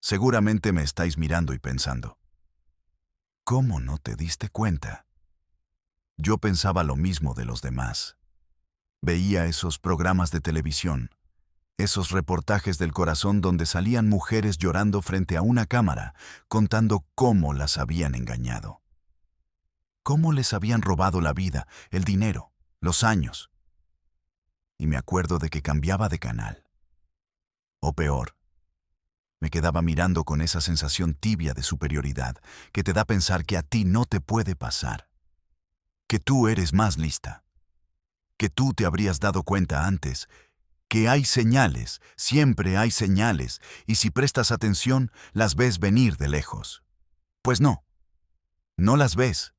Seguramente me estáis mirando y pensando, ¿cómo no te diste cuenta? Yo pensaba lo mismo de los demás. Veía esos programas de televisión, esos reportajes del corazón donde salían mujeres llorando frente a una cámara, contando cómo las habían engañado, cómo les habían robado la vida, el dinero, los años. Y me acuerdo de que cambiaba de canal. O peor, me quedaba mirando con esa sensación tibia de superioridad que te da a pensar que a ti no te puede pasar, que tú eres más lista, que tú te habrías dado cuenta antes, que hay señales, siempre hay señales, y si prestas atención, las ves venir de lejos. Pues no, no las ves,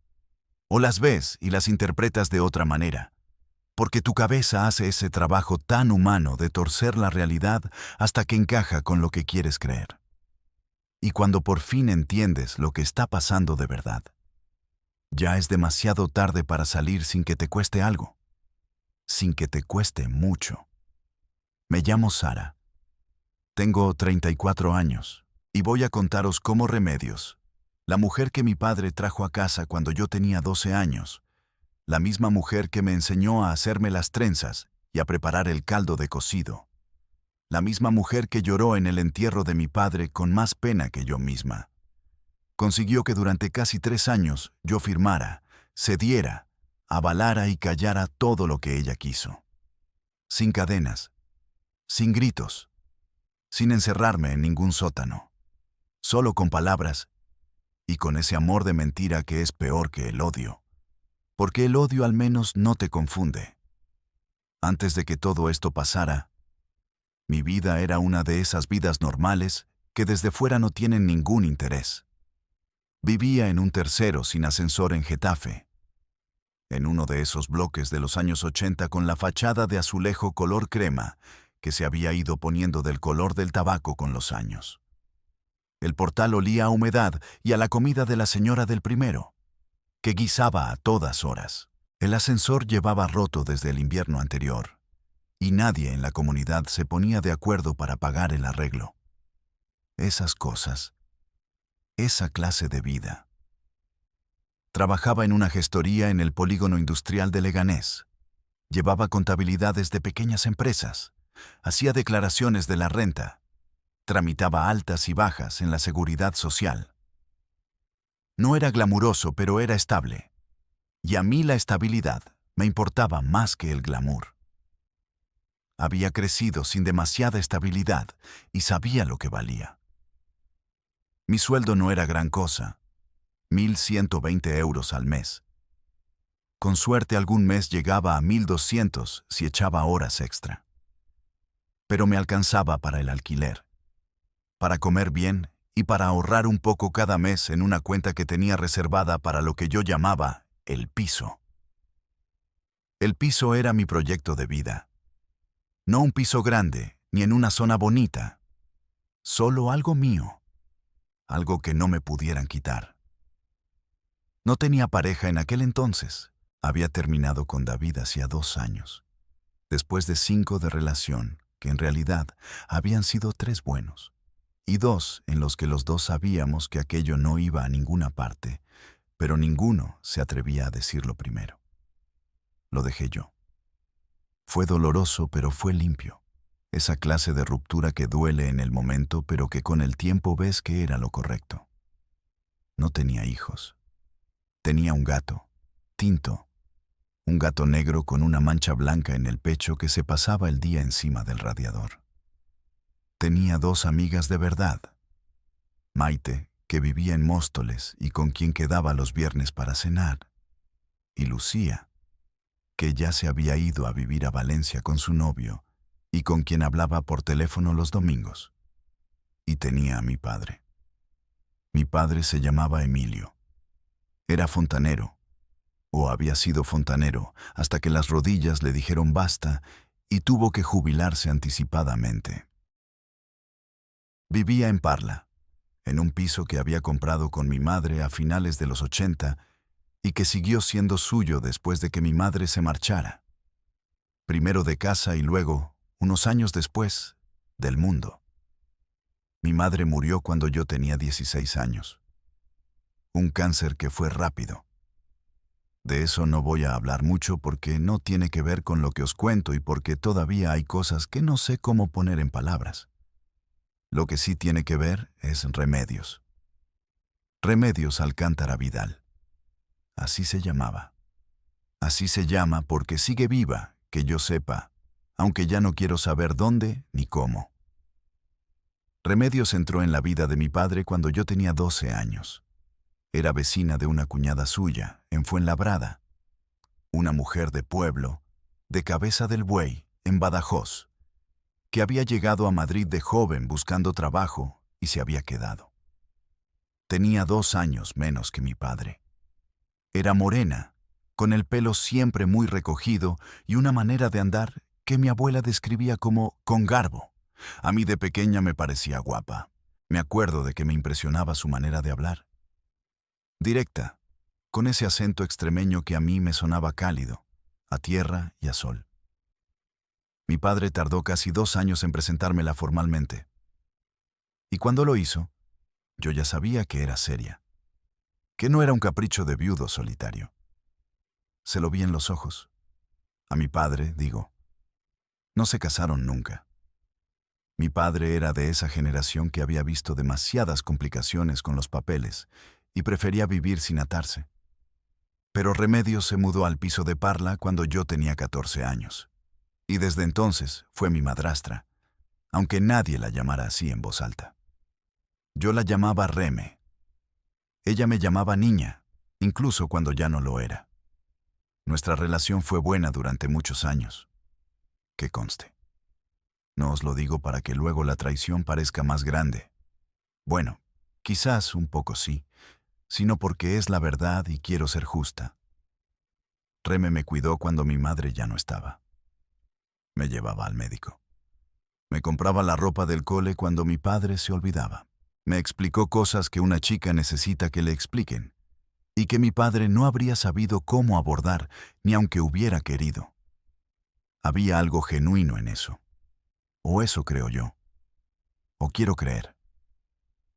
o las ves y las interpretas de otra manera, porque tu cabeza hace ese trabajo tan humano de torcer la realidad hasta que encaja con lo que quieres creer. Y cuando por fin entiendes lo que está pasando de verdad, ya es demasiado tarde para salir sin que te cueste algo, sin que te cueste mucho. Me llamo Sara. Tengo 34 años y voy a contaros cómo Remedios, la mujer que mi padre trajo a casa cuando yo tenía 12 años, la misma mujer que me enseñó a hacerme las trenzas y a preparar el caldo de cocido, la misma mujer que lloró en el entierro de mi padre con más pena que yo misma, consiguió que durante casi 3 años yo firmara, cediera, avalara y callara todo lo que ella quiso. Sin cadenas, sin gritos, sin encerrarme en ningún sótano, solo con palabras y con ese amor de mentira que es peor que el odio, porque el odio al menos no te confunde. Antes de que todo esto pasara, mi vida era una de esas vidas normales que desde fuera no tienen ningún interés. Vivía en un tercero sin ascensor en Getafe, en uno de esos bloques de los años 80 con la fachada de azulejo color crema que se había ido poniendo del color del tabaco con los años. El portal olía a humedad y a la comida de la señora del primero, que guisaba a todas horas. El ascensor llevaba roto desde el invierno anterior, y nadie en la comunidad se ponía de acuerdo para pagar el arreglo. Esas cosas, esa clase de vida. Trabajaba en una gestoría en el polígono industrial de Leganés. Llevaba contabilidades de pequeñas empresas, hacía declaraciones de la renta, tramitaba altas y bajas en la seguridad social. No era glamuroso, pero era estable. Y a mí la estabilidad me importaba más que el glamour. Había crecido sin demasiada estabilidad y sabía lo que valía. Mi sueldo no era gran cosa, 1.120 euros al mes. Con suerte algún mes llegaba a 1.200 si echaba horas extra. Pero me alcanzaba para el alquiler, para comer bien y para ahorrar un poco cada mes en una cuenta que tenía reservada para lo que yo llamaba el piso. El piso era mi proyecto de vida. No un piso grande, ni en una zona bonita. Solo algo mío. Algo que no me pudieran quitar. No tenía pareja en aquel entonces. Había terminado con David hacía 2 años. Después de 5 de relación, que en realidad habían sido 3 buenos. Y 2 en los que los dos sabíamos que aquello no iba a ninguna parte, pero ninguno se atrevía a decirlo primero. Lo dejé yo. Fue doloroso, pero fue limpio. Esa clase de ruptura que duele en el momento, pero que con el tiempo ves que era lo correcto. No tenía hijos. Tenía un gato, Tinto, un gato negro con una mancha blanca en el pecho que se pasaba el día encima del radiador. Tenía 2 amigas de verdad. Maite, que vivía en Móstoles y con quien quedaba los viernes para cenar, y Lucía, que ya se había ido a vivir a Valencia con su novio y con quien hablaba por teléfono los domingos. Y tenía a mi padre. Mi padre se llamaba Emilio. Era fontanero, o había sido fontanero, hasta que las rodillas le dijeron basta y tuvo que jubilarse anticipadamente. Vivía en Parla, en un piso que había comprado con mi madre a finales de los 80 y que siguió siendo suyo después de que mi madre se marchara. Primero de casa y luego, unos años después, del mundo. Mi madre murió cuando yo tenía 16 años. Un cáncer que fue rápido. De eso no voy a hablar mucho porque no tiene que ver con lo que os cuento y porque todavía hay cosas que no sé cómo poner en palabras. Lo que sí tiene que ver es Remedios. Remedios Alcántara Vidal. Así se llamaba. Así se llama porque sigue viva, que yo sepa, aunque ya no quiero saber dónde ni cómo. Remedios entró en la vida de mi padre cuando yo tenía 12 años. Era vecina de una cuñada suya, en Fuenlabrada. Una mujer de pueblo, de Cabeza del Buey, en Badajoz, que había llegado a Madrid de joven buscando trabajo y se había quedado. Tenía 2 años menos que mi padre. Era morena, con el pelo siempre muy recogido y una manera de andar que mi abuela describía como con garbo. A mí de pequeña me parecía guapa. Me acuerdo de que me impresionaba su manera de hablar. Directa, con ese acento extremeño que a mí me sonaba cálido, a tierra y a sol. Mi padre tardó casi 2 años en presentármela formalmente. Y cuando lo hizo, yo ya sabía que era seria, que no era un capricho de viudo solitario. Se lo vi en los ojos. A mi padre, digo. No se casaron nunca. Mi padre era de esa generación que había visto demasiadas complicaciones con los papeles y prefería vivir sin atarse. Pero Remedios se mudó al piso de Parla cuando yo tenía 14 años. Y desde entonces fue mi madrastra, aunque nadie la llamara así en voz alta. Yo la llamaba Reme. Ella me llamaba niña, incluso cuando ya no lo era. Nuestra relación fue buena durante muchos años. Que conste. No os lo digo para que luego la traición parezca más grande. Bueno, quizás un poco sí, sino porque es la verdad y quiero ser justa. Reme me cuidó cuando mi madre ya no estaba. Me llevaba al médico. Me compraba la ropa del cole cuando mi padre se olvidaba. Me explicó cosas que una chica necesita que le expliquen, y que mi padre no habría sabido cómo abordar, ni aunque hubiera querido. Había algo genuino en eso. O eso creo yo. O quiero creer.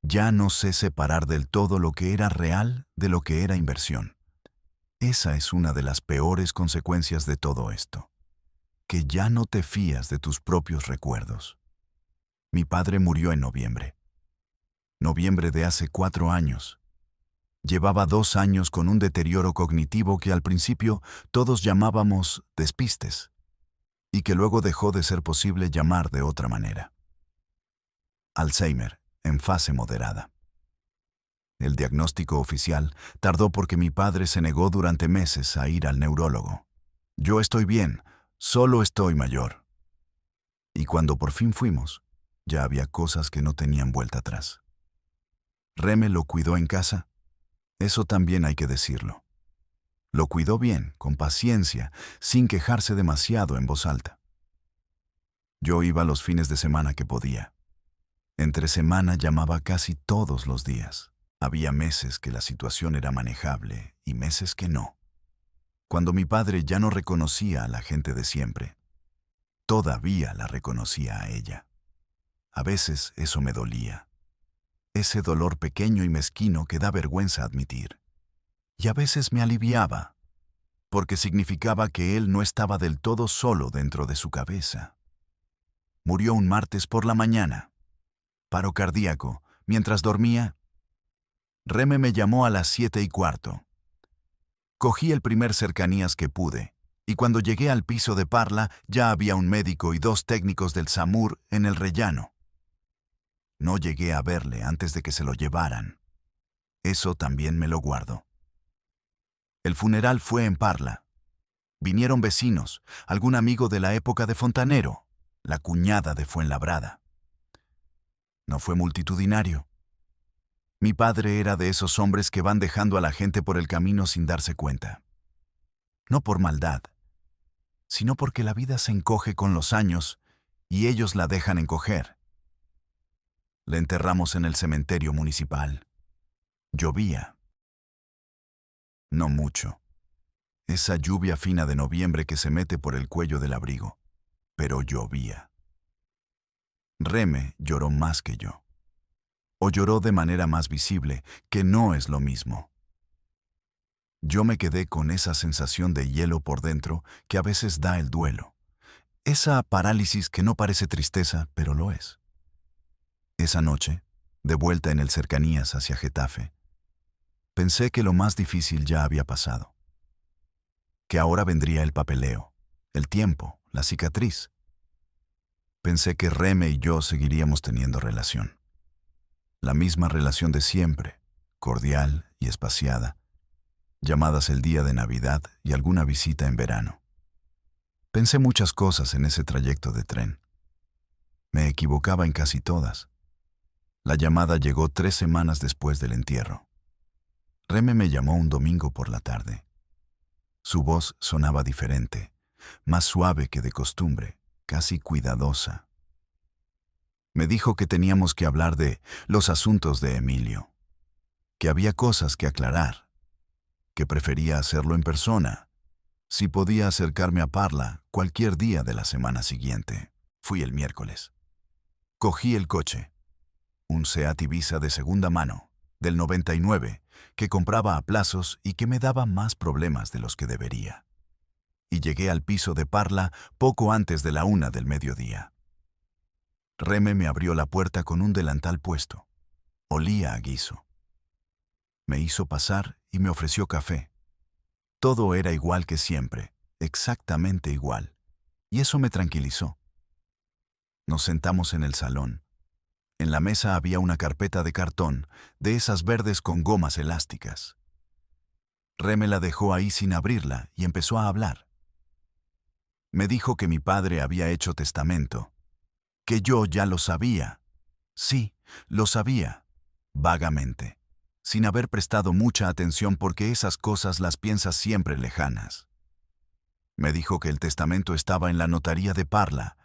Ya no sé separar del todo lo que era real de lo que era inversión. Esa es una de las peores consecuencias de todo esto. Que ya no te fías de tus propios recuerdos. Mi padre murió en noviembre. Noviembre de hace 4 años. Llevaba 2 años con un deterioro cognitivo que al principio todos llamábamos despistes, y que luego dejó de ser posible llamar de otra manera. Alzheimer, en fase moderada. El diagnóstico oficial tardó porque mi padre se negó durante meses a ir al neurólogo. Yo estoy bien, solo estoy mayor. Y cuando por fin fuimos, ya había cosas que no tenían vuelta atrás. Reme lo cuidó en casa. Eso también hay que decirlo. Lo cuidó bien, con paciencia, sin quejarse demasiado en voz alta. Yo iba los fines de semana que podía. Entre semana llamaba casi todos los días. Había meses que la situación era manejable y meses que no. Cuando mi padre ya no reconocía a la gente de siempre, todavía la reconocía a ella. A veces eso me dolía. Ese dolor pequeño y mezquino que da vergüenza admitir. Y a veces me aliviaba, porque significaba que él no estaba del todo solo dentro de su cabeza. Murió un martes por la mañana. Paro cardíaco. Mientras dormía, Reme me llamó a las 7:15. Cogí el primer cercanías que pude, y cuando llegué al piso de Parla ya había un médico y 2 técnicos del SAMUR en el rellano. No llegué a verle antes de que se lo llevaran. Eso también me lo guardo. El funeral fue en Parla. Vinieron vecinos, algún amigo de la época de Fontanero, la cuñada de Fuenlabrada. No fue multitudinario. Mi padre era de esos hombres que van dejando a la gente por el camino sin darse cuenta. No por maldad, sino porque la vida se encoge con los años y ellos la dejan encoger. Le enterramos en el cementerio municipal. Llovía. No mucho. Esa lluvia fina de noviembre que se mete por el cuello del abrigo. Pero llovía. Reme lloró más que yo. o lloró de manera más visible, que no es lo mismo. Yo me quedé con esa sensación de hielo por dentro que a veces da el duelo. Esa parálisis que no parece tristeza, pero lo es. Esa noche, de vuelta en el Cercanías hacia Getafe, pensé que lo más difícil ya había pasado. Que ahora vendría el papeleo, el tiempo, la cicatriz. Pensé que Reme y yo seguiríamos teniendo relación. La misma relación de siempre, cordial y espaciada. Llamadas el día de Navidad y alguna visita en verano. Pensé muchas cosas en ese trayecto de tren. Me equivocaba en casi todas. La llamada llegó 3 semanas después del entierro. Reme me llamó un domingo por la tarde. Su voz sonaba diferente, más suave que de costumbre, casi cuidadosa. Me dijo que teníamos que hablar de los asuntos de Emilio, que había cosas que aclarar, que prefería hacerlo en persona, si podía acercarme a Parla cualquier día de la semana siguiente. Fui el miércoles. Cogí el coche, un Seat Ibiza de segunda mano, del 99, que compraba a plazos y que me daba más problemas de los que debería. Y llegué al piso de Parla poco antes de la 1 del mediodía. Reme me abrió la puerta con un delantal puesto. Olía a guiso. Me hizo pasar y me ofreció café. Todo era igual que siempre, exactamente igual, y eso me tranquilizó. Nos sentamos en el salón. En la mesa había una carpeta de cartón, de esas verdes con gomas elásticas. Reme la dejó ahí sin abrirla y empezó a hablar. Me dijo que mi padre había hecho testamento, que yo ya lo sabía. Sí, lo sabía, vagamente, sin haber prestado mucha atención porque esas cosas las piensas siempre lejanas. Me dijo que el testamento estaba en la notaría de Parla,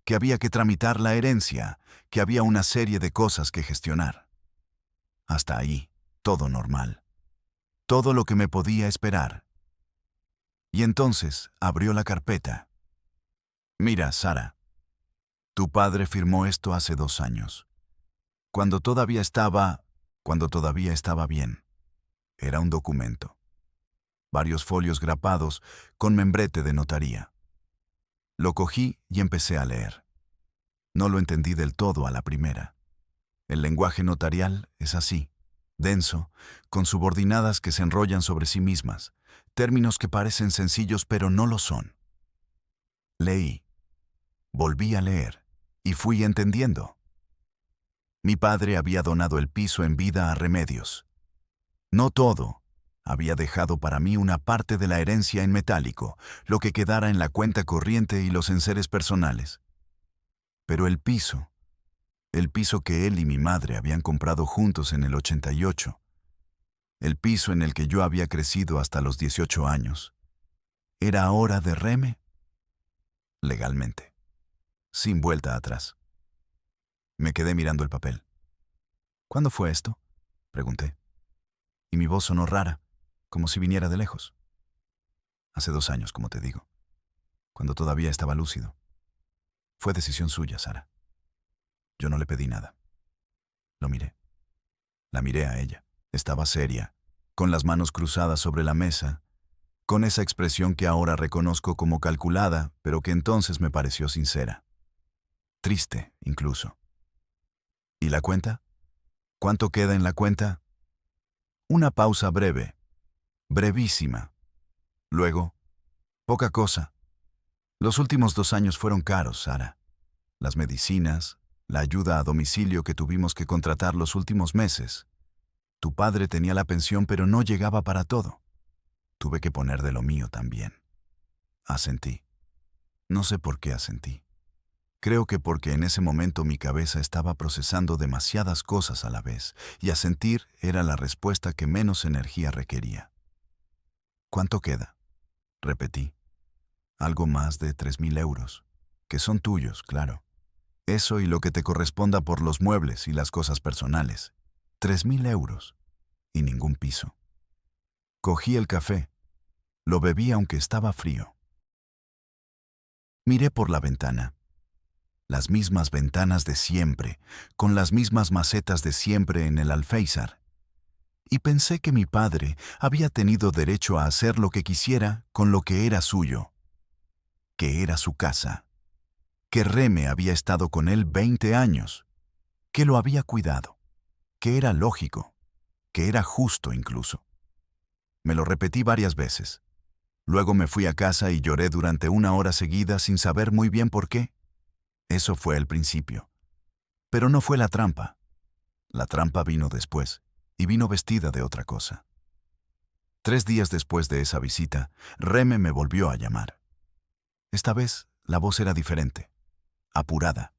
que había que tramitar la herencia, que había una serie de cosas que gestionar. Hasta ahí, todo normal. Todo lo que me podía esperar. Y entonces abrió la carpeta. Mira, Sara, tu padre firmó esto hace 2 años. Cuando todavía estaba bien. Era un documento. Varios folios grapados con membrete de notaría. Lo cogí y empecé a leer. No lo entendí del todo a la primera. El lenguaje notarial es así, denso, con subordinadas que se enrollan sobre sí mismas, términos que parecen sencillos pero no lo son. Leí, volví a leer, y fui entendiendo. Mi padre había donado el piso en vida a Remedios. No todo. Había dejado para mí una parte de la herencia en metálico, lo que quedara en la cuenta corriente y los enseres personales. Pero el piso que él y mi madre habían comprado juntos en el 88, el piso en el que yo había crecido hasta los 18 años, ¿era ahora de Reme? Legalmente, sin vuelta atrás. Me quedé mirando el papel. ¿Cuándo fue esto?, pregunté. Y mi voz sonó rara, como si viniera de lejos. Hace 2 años, como te digo, cuando todavía estaba lúcido. Fue decisión suya, Sara. Yo no le pedí nada. Lo miré. La miré a ella. Estaba seria, con las manos cruzadas sobre la mesa, con esa expresión que ahora reconozco como calculada, pero que entonces me pareció sincera. Triste, incluso. ¿Y la cuenta? ¿Cuánto queda en la cuenta? Una pausa breve, brevísima. Luego, poca cosa. Los últimos 2 años fueron caros, Sara. Las medicinas, la ayuda a domicilio que tuvimos que contratar los últimos meses. Tu padre tenía la pensión, pero no llegaba para todo. Tuve que poner de lo mío también. Asentí. No sé por qué asentí. Creo que porque en ese momento mi cabeza estaba procesando demasiadas cosas a la vez, y asentir era la respuesta que menos energía requería. ¿Cuánto queda?, repetí. Algo más de 3.000 euros, que son tuyos, claro. Eso y lo que te corresponda por los muebles y las cosas personales. 3.000 euros. Y ningún piso. Cogí el café. Lo bebí aunque estaba frío. Miré por la ventana. las mismas ventanas de siempre, con las mismas macetas de siempre en el alféizar. Y pensé que mi padre había tenido derecho a hacer lo que quisiera con lo que era suyo, que era su casa, que Reme había estado con él 20 años, que lo había cuidado, que era lógico, que era justo incluso. Me lo repetí varias veces. Luego me fui a casa y lloré durante 1 hora seguida sin saber muy bien por qué. Eso fue el principio. Pero no fue la trampa. La trampa vino después, y vino vestida de otra cosa. 3 días después de esa visita, Reme me volvió a llamar. Esta vez, la voz era diferente, apurada,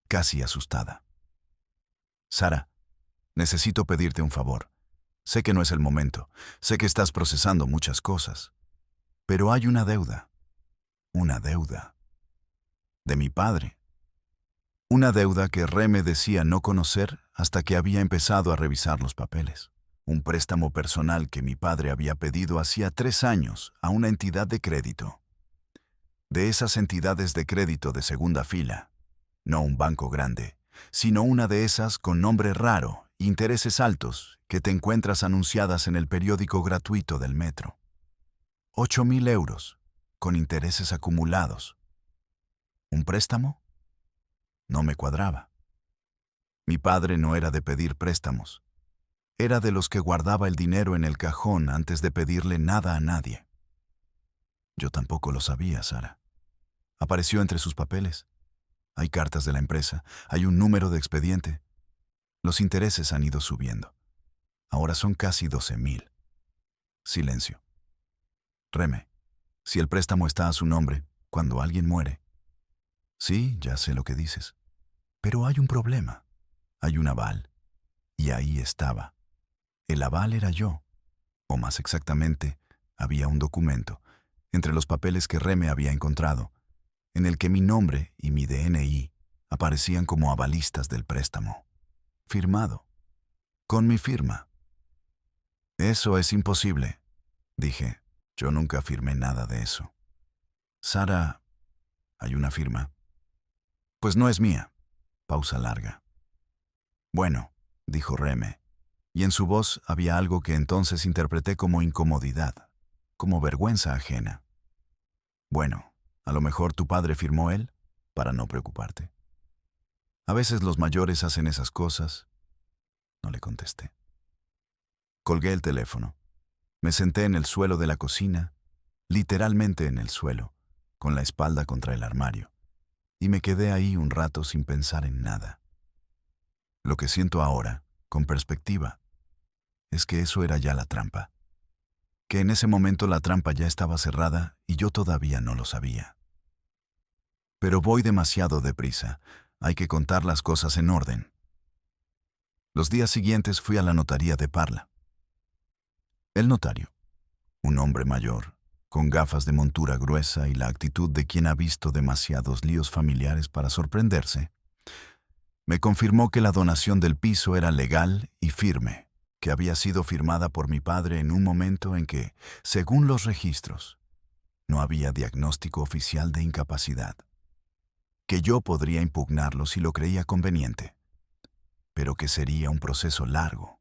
casi asustada. Sara, necesito pedirte un favor. Sé que no es el momento, sé que estás procesando muchas cosas, pero hay una deuda. Una deuda. De mi padre. Una deuda que Reme decía no conocer hasta que había empezado a revisar los papeles. Un préstamo personal que mi padre había pedido hacía 3 años a una entidad de crédito. De esas entidades de crédito de segunda fila. No un banco grande, sino una de esas con nombre raro, intereses altos, que te encuentras anunciadas en el periódico gratuito del metro. 8.000 euros, con intereses acumulados. ¿Un préstamo? No me cuadraba. Mi padre no era de pedir préstamos. Era de los que guardaba el dinero en el cajón antes de pedirle nada a nadie. Yo tampoco lo sabía, Sara. Apareció entre sus papeles. Hay cartas de la empresa, hay un número de expediente. Los intereses han ido subiendo. Ahora son casi 12.000. Silencio. Reme, si el préstamo está a su nombre, cuando alguien muere. Sí, ya sé lo que dices. Pero hay un problema. Hay un aval. Y ahí estaba. El aval era yo. O más exactamente, había un documento, entre los papeles que Reme había encontrado, en el que mi nombre y mi DNI aparecían como avalistas del préstamo. Firmado. Con mi firma. Eso es imposible, dije. Yo nunca firmé nada de eso. Sara, ¿hay una firma? Pues no es mía. Pausa larga. Bueno, dijo Reme, y en su voz había algo que entonces interpreté como incomodidad, como vergüenza ajena. Bueno, a lo mejor tu padre firmó él, para no preocuparte. A veces los mayores hacen esas cosas. No le contesté. Colgué el teléfono. Me senté en el suelo de la cocina, literalmente en el suelo, con la espalda contra el armario, y me quedé ahí un rato sin pensar en nada. Lo que siento ahora, con perspectiva, es que eso era ya la trampa. Que en ese momento la trampa ya estaba cerrada y yo todavía no lo sabía. Pero voy demasiado deprisa. Hay que contar las cosas en orden. Los días siguientes fui a la notaría de Parla. El notario, un hombre mayor, con gafas de montura gruesa y la actitud de quien ha visto demasiados líos familiares para sorprenderse, me confirmó que la donación del piso era legal y firme, que había sido firmada por mi padre en un momento en que, según los registros, no había diagnóstico oficial de incapacidad, que yo podría impugnarlo si lo creía conveniente, pero que sería un proceso largo,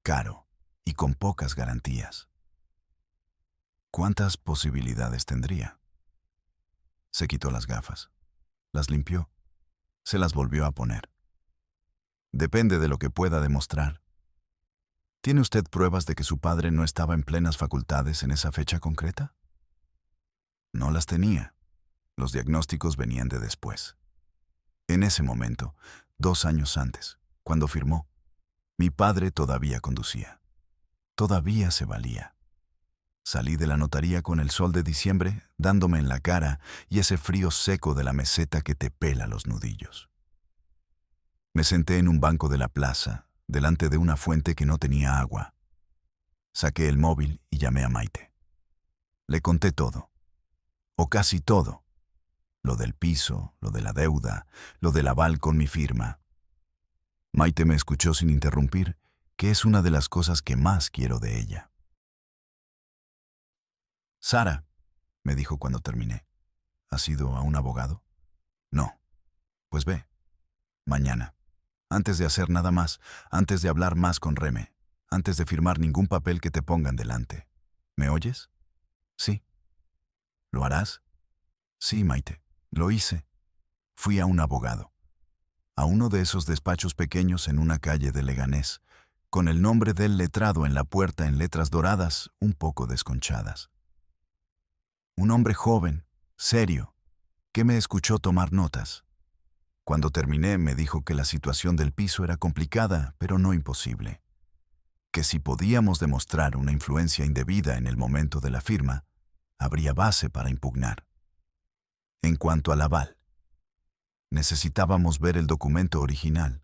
caro y con pocas garantías. ¿Cuántas posibilidades tendría? Se quitó las gafas, las limpió, se las volvió a poner. Depende de lo que pueda demostrar. ¿Tiene usted pruebas de que su padre no estaba en plenas facultades en esa fecha concreta? No las tenía. Los diagnósticos venían de después. En ese momento, 2 años antes, cuando firmó, mi padre todavía conducía. Todavía se valía. Salí de la notaría con el sol de diciembre dándome en la cara y ese frío seco de la meseta que te pela los nudillos. Me senté en un banco de la plaza, delante de una fuente que no tenía agua. Saqué el móvil y llamé a Maite. Le conté todo, o casi todo. Lo del piso, lo de la deuda, lo del aval con mi firma. Maite me escuchó sin interrumpir, que es una de las cosas que más quiero de ella. Sara, me dijo cuando terminé, ¿has ido a un abogado? No. Pues ve, mañana, antes de hacer nada más, antes de hablar más con Reme, antes de firmar ningún papel que te pongan delante. ¿Me oyes? Sí. ¿Lo harás? Sí, Maite. Lo hice. Fui a un abogado. A uno de esos despachos pequeños en una calle de Leganés, con el nombre del letrado en la puerta en letras doradas un poco desconchadas. Un hombre joven, serio, que me escuchó tomar notas. Cuando terminé me dijo que la situación del piso era complicada, pero no imposible. Que si podíamos demostrar una influencia indebida en el momento de la firma, habría base para impugnar. En cuanto al aval, necesitábamos ver el documento original,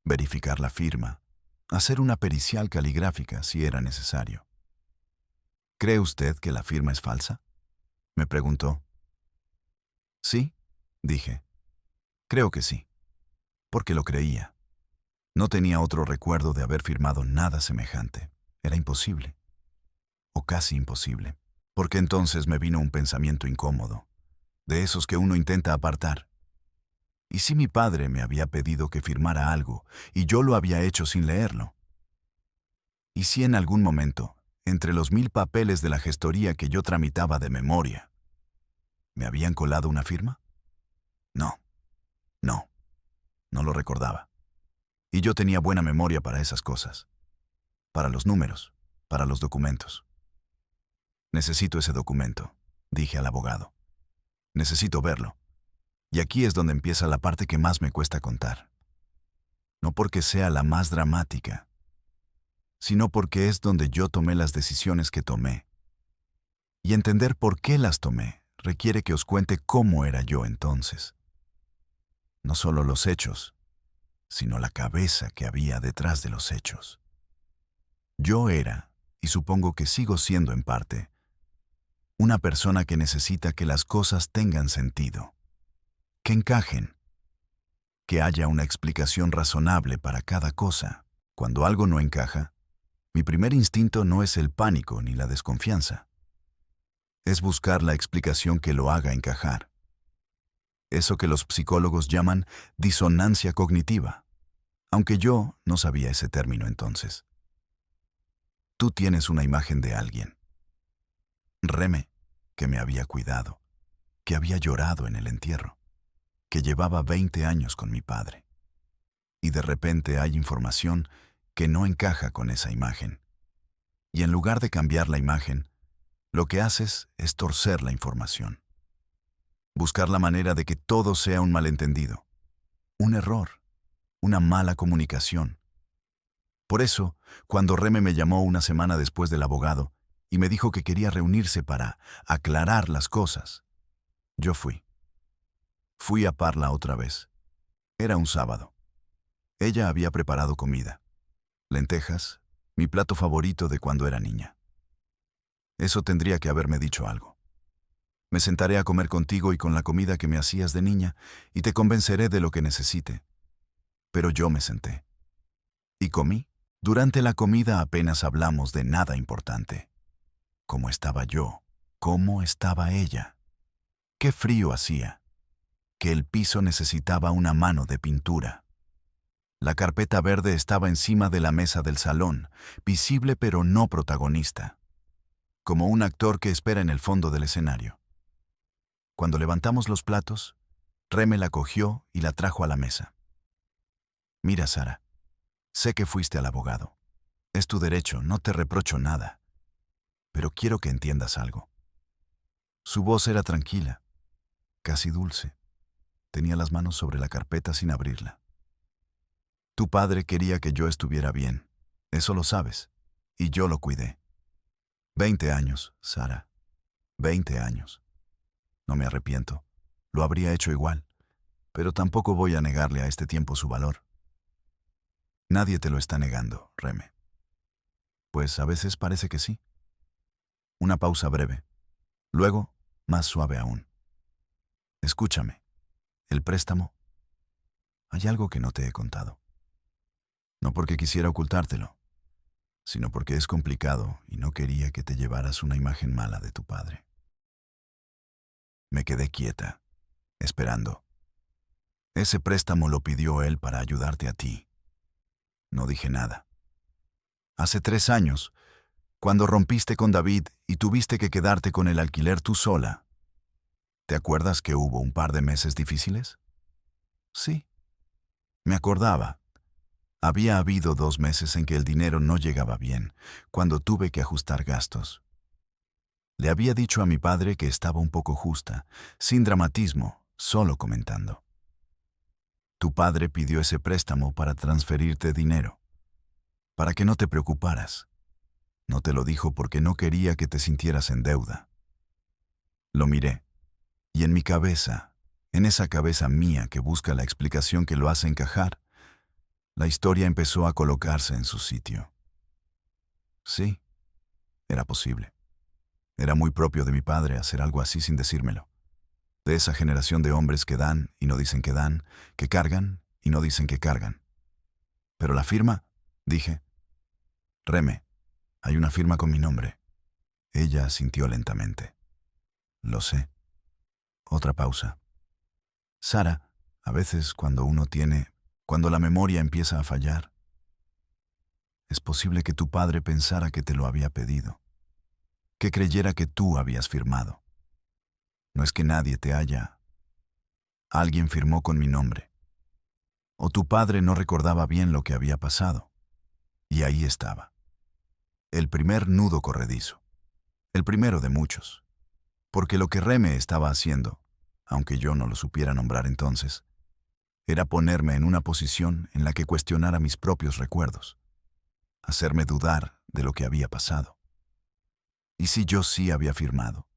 verificar la firma, hacer una pericial caligráfica si era necesario. ¿Cree usted que la firma es falsa?, me preguntó. Sí, dije. Creo que sí, porque lo creía. No tenía otro recuerdo de haber firmado nada semejante. Era imposible, o casi imposible, porque entonces me vino un pensamiento incómodo, de esos que uno intenta apartar. ¿Y si mi padre me había pedido que firmara algo y yo lo había hecho sin leerlo? ¿Y si en algún momento, entre los 1000 papeles de la gestoría que yo tramitaba de memoria, me habían colado una firma? No, no, no lo recordaba. Y yo tenía buena memoria para esas cosas, para los números, para los documentos. Necesito ese documento, dije al abogado. Necesito verlo. Y aquí es donde empieza la parte que más me cuesta contar. No porque sea la más dramática, sino porque es donde yo tomé las decisiones que tomé. Y entender por qué las tomé requiere que os cuente cómo era yo entonces. No solo los hechos, sino la cabeza que había detrás de los hechos. Yo era, y supongo que sigo siendo en parte, una persona que necesita que las cosas tengan sentido, que encajen, que haya una explicación razonable para cada cosa. Cuando algo no encaja, mi primer instinto no es el pánico ni la desconfianza. Es buscar la explicación que lo haga encajar. Eso que los psicólogos llaman disonancia cognitiva, aunque yo no sabía ese término entonces. Tú tienes una imagen de alguien. Reme, que me había cuidado, que había llorado en el entierro, que llevaba 20 años con mi padre. Y de repente hay información que no encaja con esa imagen. Y en lugar de cambiar la imagen, lo que haces es torcer la información. Buscar la manera de que todo sea un malentendido, un error, una mala comunicación. Por eso, cuando Reme me llamó una semana después del abogado y me dijo que quería reunirse para aclarar las cosas, yo fui. Fui a Parla otra vez. Era un sábado. Ella había preparado comida. Lentejas, mi plato favorito de cuando era niña. Eso tendría que haberme dicho algo. Me sentaré a comer contigo y con la comida que me hacías de niña y te convenceré de lo que necesite. Pero yo me senté. Y comí. Durante la comida apenas hablamos de nada importante. ¿Cómo estaba yo? ¿Cómo estaba ella? ¿Qué frío hacía? Que el piso necesitaba una mano de pintura. La carpeta verde estaba encima de la mesa del salón, visible pero no protagonista, como un actor que espera en el fondo del escenario. Cuando levantamos los platos, Reme la cogió y la trajo a la mesa. Mira, Sara, sé que fuiste al abogado. Es tu derecho, no te reprocho nada. Pero quiero que entiendas algo. Su voz era tranquila, casi dulce. Tenía las manos sobre la carpeta sin abrirla. Tu padre quería que yo estuviera bien, eso lo sabes, y yo lo cuidé. 20 años, Sara, 20 años. No me arrepiento, lo habría hecho igual, pero tampoco voy a negarle a este tiempo su valor. Nadie te lo está negando, Reme. Pues a veces parece que sí. Una pausa breve. Luego, más suave aún. Escúchame. ¿El préstamo? Hay algo que no te he contado. No porque quisiera ocultártelo, sino porque es complicado y no quería que te llevaras una imagen mala de tu padre. Me quedé quieta, esperando. Ese préstamo lo pidió él para ayudarte a ti. No dije nada. Hace 3 años, cuando rompiste con David y tuviste que quedarte con el alquiler tú sola, ¿te acuerdas que hubo un par de meses difíciles? Sí, me acordaba. Había habido 2 meses en que el dinero no llegaba bien, cuando tuve que ajustar gastos. Le había dicho a mi padre que estaba un poco justa, sin dramatismo, solo comentando. Tu padre pidió ese préstamo para transferirte dinero, para que no te preocuparas. No te lo dijo porque no quería que te sintieras en deuda. Lo miré, y en mi cabeza, en esa cabeza mía que busca la explicación que lo hace encajar, la historia empezó a colocarse en su sitio. Sí, era posible. Era muy propio de mi padre hacer algo así sin decírmelo. De esa generación de hombres que dan y no dicen que dan, que cargan y no dicen que cargan. Pero la firma, dije. Reme, hay una firma con mi nombre. Ella asintió lentamente. Lo sé. Otra pausa. Sara, a veces cuando la memoria empieza a fallar, es posible que tu padre pensara que te lo había pedido, que creyera que tú habías firmado. No es que nadie te haya. Alguien firmó con mi nombre. O tu padre no recordaba bien lo que había pasado. Y ahí estaba. El primer nudo corredizo. El primero de muchos. Porque lo que Reme estaba haciendo, aunque yo no lo supiera nombrar entonces, era ponerme en una posición en la que cuestionara mis propios recuerdos, hacerme dudar de lo que había pasado. ¿Y si yo sí había firmado?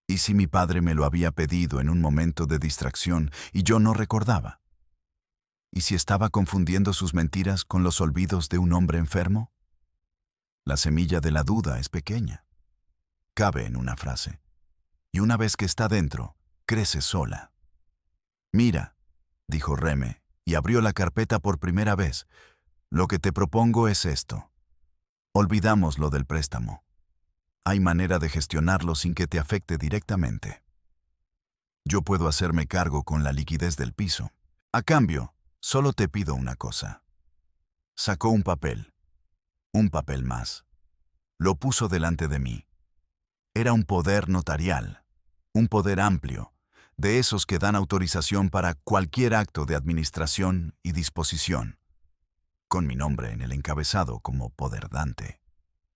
¿Y si mi padre me lo había pedido en un momento de distracción y yo no recordaba? ¿Y si estaba confundiendo sus mentiras con los olvidos de un hombre enfermo? La semilla de la duda es pequeña. Cabe en una frase. Y una vez que está dentro, crece sola. Mira, dijo Reme, y abrió la carpeta por primera vez. Lo que te propongo es esto. Olvidamos lo del préstamo. Hay manera de gestionarlo sin que te afecte directamente. Yo puedo hacerme cargo con la liquidez del piso. A cambio, solo te pido una cosa. Sacó un papel más. Lo puso delante de mí. Era un poder notarial, un poder amplio, de esos que dan autorización para cualquier acto de administración y disposición, con mi nombre en el encabezado como poderdante,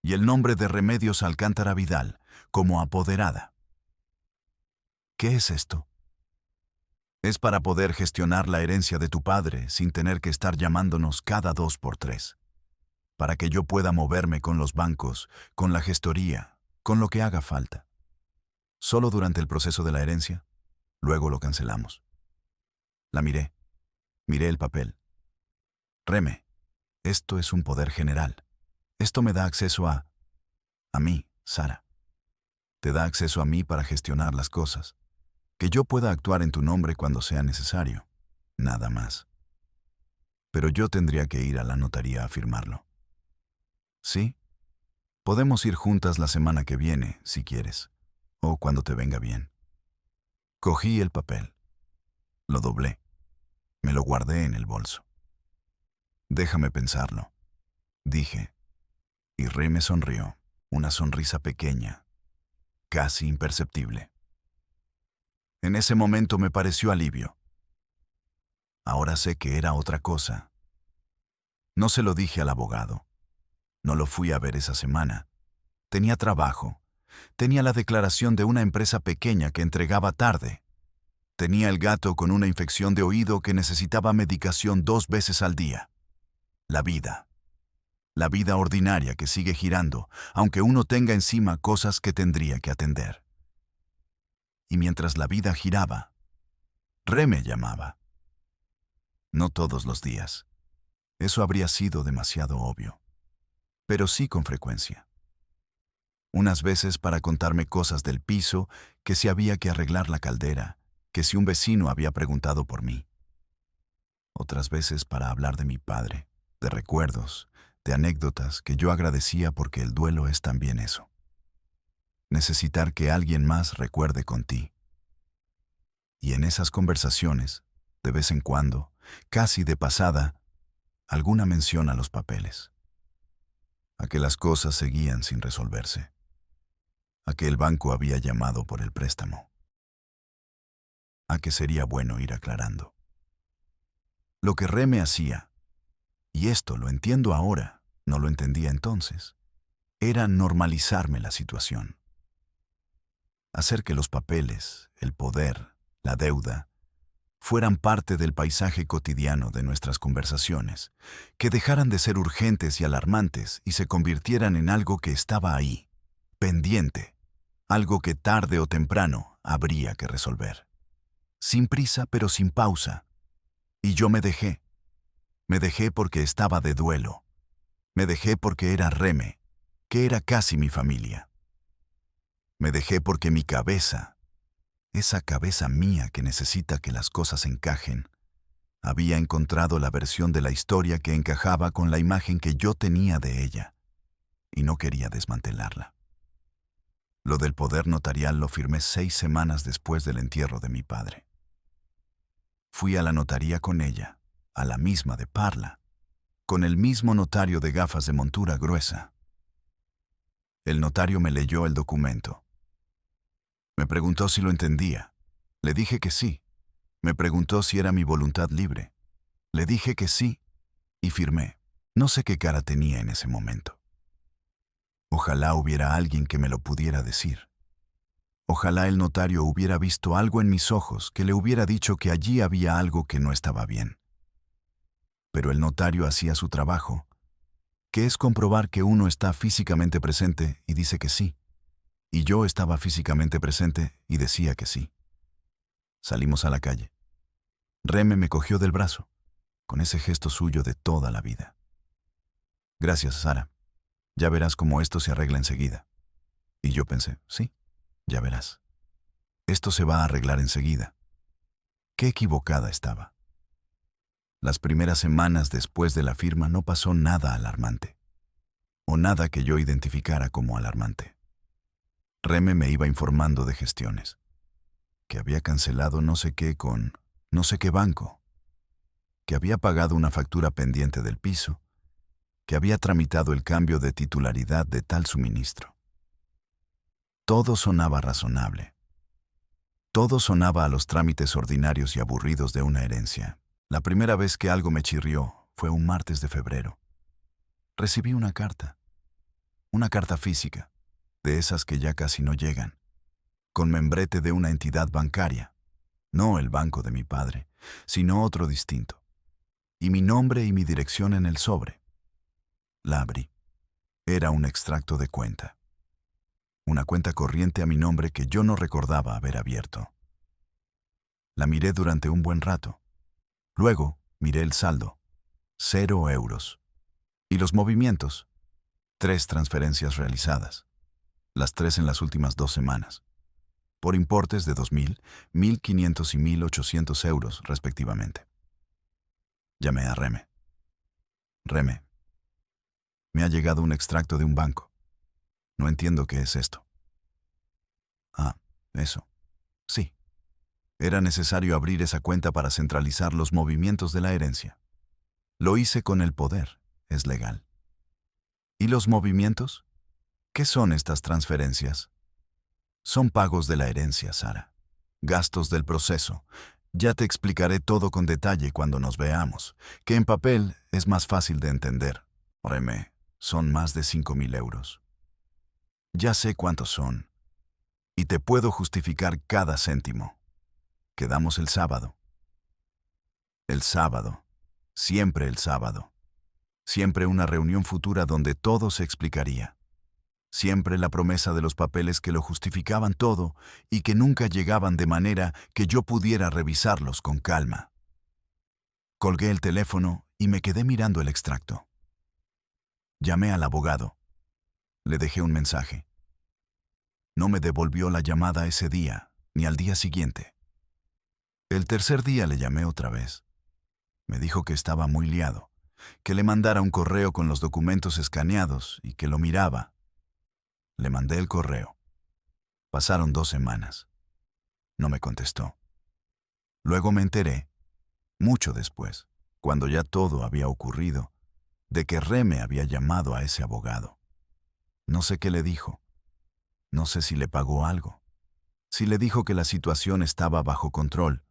y el nombre de Remedios Alcántara Vidal como apoderada. ¿Qué es esto? Es para poder gestionar la herencia de tu padre sin tener que estar llamándonos cada 2 por 3, para que yo pueda moverme con los bancos, con la gestoría, con lo que haga falta. Solo durante el proceso de la herencia, luego lo cancelamos. La miré el papel. Reme, esto es un poder general. Esto me da acceso a mí, Sara. Te da acceso a mí para gestionar las cosas. Que yo pueda actuar en tu nombre cuando sea necesario. Nada más. Pero yo tendría que ir a la notaría a firmarlo. ¿Sí? Podemos ir juntas la semana que viene, si quieres, o cuando te venga bien. Cogí el papel. Lo doblé. Me lo guardé en el bolso. Déjame pensarlo, dije, y Rey me sonrió, una sonrisa pequeña, casi imperceptible. En ese momento me pareció alivio. Ahora sé que era otra cosa. No se lo dije al abogado. No lo fui a ver esa semana. Tenía trabajo. Tenía la declaración de una empresa pequeña que entregaba tarde. Tenía el gato con una infección de oído que necesitaba medicación 2 veces al día. La vida. La vida ordinaria que sigue girando, aunque uno tenga encima cosas que tendría que atender. Y mientras la vida giraba, Reme llamaba. No todos los días. Eso habría sido demasiado obvio. Pero sí con frecuencia. Unas veces para contarme cosas del piso, que si había que arreglar la caldera, que si un vecino había preguntado por mí. Otras veces para hablar de mi padre, de recuerdos, de anécdotas que yo agradecía porque el duelo es también eso. Necesitar que alguien más recuerde con ti. Y en esas conversaciones, de vez en cuando, casi de pasada, alguna mención a los papeles, a que las cosas seguían sin resolverse, a que el banco había llamado por el préstamo, a que sería bueno ir aclarando. Lo que Reme hacía, y esto lo entiendo ahora, no lo entendía entonces, era normalizarme la situación. Hacer que los papeles, el poder, la deuda, fueran parte del paisaje cotidiano de nuestras conversaciones, que dejaran de ser urgentes y alarmantes y se convirtieran en algo que estaba ahí, pendiente, algo que tarde o temprano habría que resolver. Sin prisa pero sin pausa. Y yo me dejé. Me dejé porque estaba de duelo. Me dejé porque era Reme, que era casi mi familia. Me dejé porque mi cabeza, esa cabeza mía que necesita que las cosas encajen, había encontrado la versión de la historia que encajaba con la imagen que yo tenía de ella, y no quería desmantelarla. Lo del poder notarial lo firmé 6 semanas después del entierro de mi padre. Fui a la notaría con ella, a la misma de Parla, con el mismo notario de gafas de montura gruesa. El notario me leyó el documento. Me preguntó si lo entendía. Le dije que sí. Me preguntó si era mi voluntad libre. Le dije que sí, y firmé. No sé qué cara tenía en ese momento. Ojalá hubiera alguien que me lo pudiera decir. Ojalá el notario hubiera visto algo en mis ojos que le hubiera dicho que allí había algo que no estaba bien. Pero el notario hacía su trabajo, que es comprobar que uno está físicamente presente y dice que sí. Y yo estaba físicamente presente y decía que sí. Salimos a la calle. Reme me cogió del brazo, con ese gesto suyo de toda la vida. Gracias, Sara. Ya verás cómo esto se arregla enseguida. Y yo pensé, sí, ya verás. Esto se va a arreglar enseguida. Qué equivocada estaba. Las primeras semanas después de la firma no pasó nada alarmante, o nada que yo identificara como alarmante. Reme me iba informando de gestiones, que había cancelado no sé qué con no sé qué banco, que había pagado una factura pendiente del piso, que había tramitado el cambio de titularidad de tal suministro. Todo sonaba razonable. Todo sonaba a los trámites ordinarios y aburridos de una herencia. La primera vez que algo me chirrió fue un martes de febrero. Recibí una carta física, de esas que ya casi no llegan, con membrete de una entidad bancaria, no el banco de mi padre, sino otro distinto, y mi nombre y mi dirección en el sobre. La abrí. Era un extracto de cuenta. Una cuenta corriente a mi nombre que yo no recordaba haber abierto. La miré durante un buen rato. Luego miré el saldo, 0 euros. Y los movimientos, 3 transferencias realizadas, las 3 en las últimas 2 semanas, por importes de 2.000, 1.500 y 1.800 euros respectivamente. Llamé a Reme. Reme, me ha llegado un extracto de un banco. No entiendo qué es esto. Ah, eso. Sí. Era necesario abrir esa cuenta para centralizar los movimientos de la herencia. Lo hice con el poder. Es legal. ¿Y los movimientos? ¿Qué son estas transferencias? Son pagos de la herencia, Sara. Gastos del proceso. Ya te explicaré todo con detalle cuando nos veamos, que en papel es más fácil de entender. Reme, son más de 5.000 euros. Ya sé cuántos son, y te puedo justificar cada céntimo. Quedamos el sábado. El sábado. Siempre el sábado. Siempre una reunión futura donde todo se explicaría. Siempre la promesa de los papeles que lo justificaban todo y que nunca llegaban de manera que yo pudiera revisarlos con calma. Colgué el teléfono y me quedé mirando el extracto. Llamé al abogado. Le dejé un mensaje. No me devolvió la llamada ese día, ni al día siguiente. El tercer día le llamé otra vez. Me dijo que estaba muy liado, que le mandara un correo con los documentos escaneados y que lo miraba. Le mandé el correo. Pasaron 2 semanas. No me contestó. Luego me enteré mucho después, cuando ya todo había ocurrido, de que Reme había llamado a ese abogado. No sé qué le dijo. No sé si le pagó algo. Si le dijo que la situación estaba bajo control.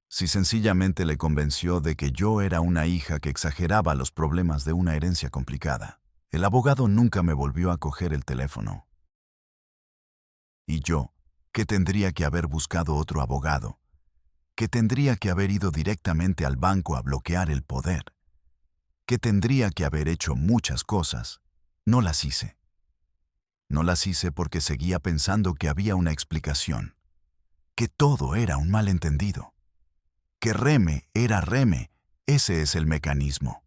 Si sencillamente le convenció de que yo era una hija que exageraba los problemas de una herencia complicada. El abogado nunca me volvió a coger el teléfono. Y yo, que tendría que haber buscado otro abogado, que tendría que haber ido directamente al banco a bloquear el poder, que tendría que haber hecho muchas cosas, no las hice. No las hice porque seguía pensando que había una explicación, que todo era un malentendido, que Reme era Reme, ese es el mecanismo.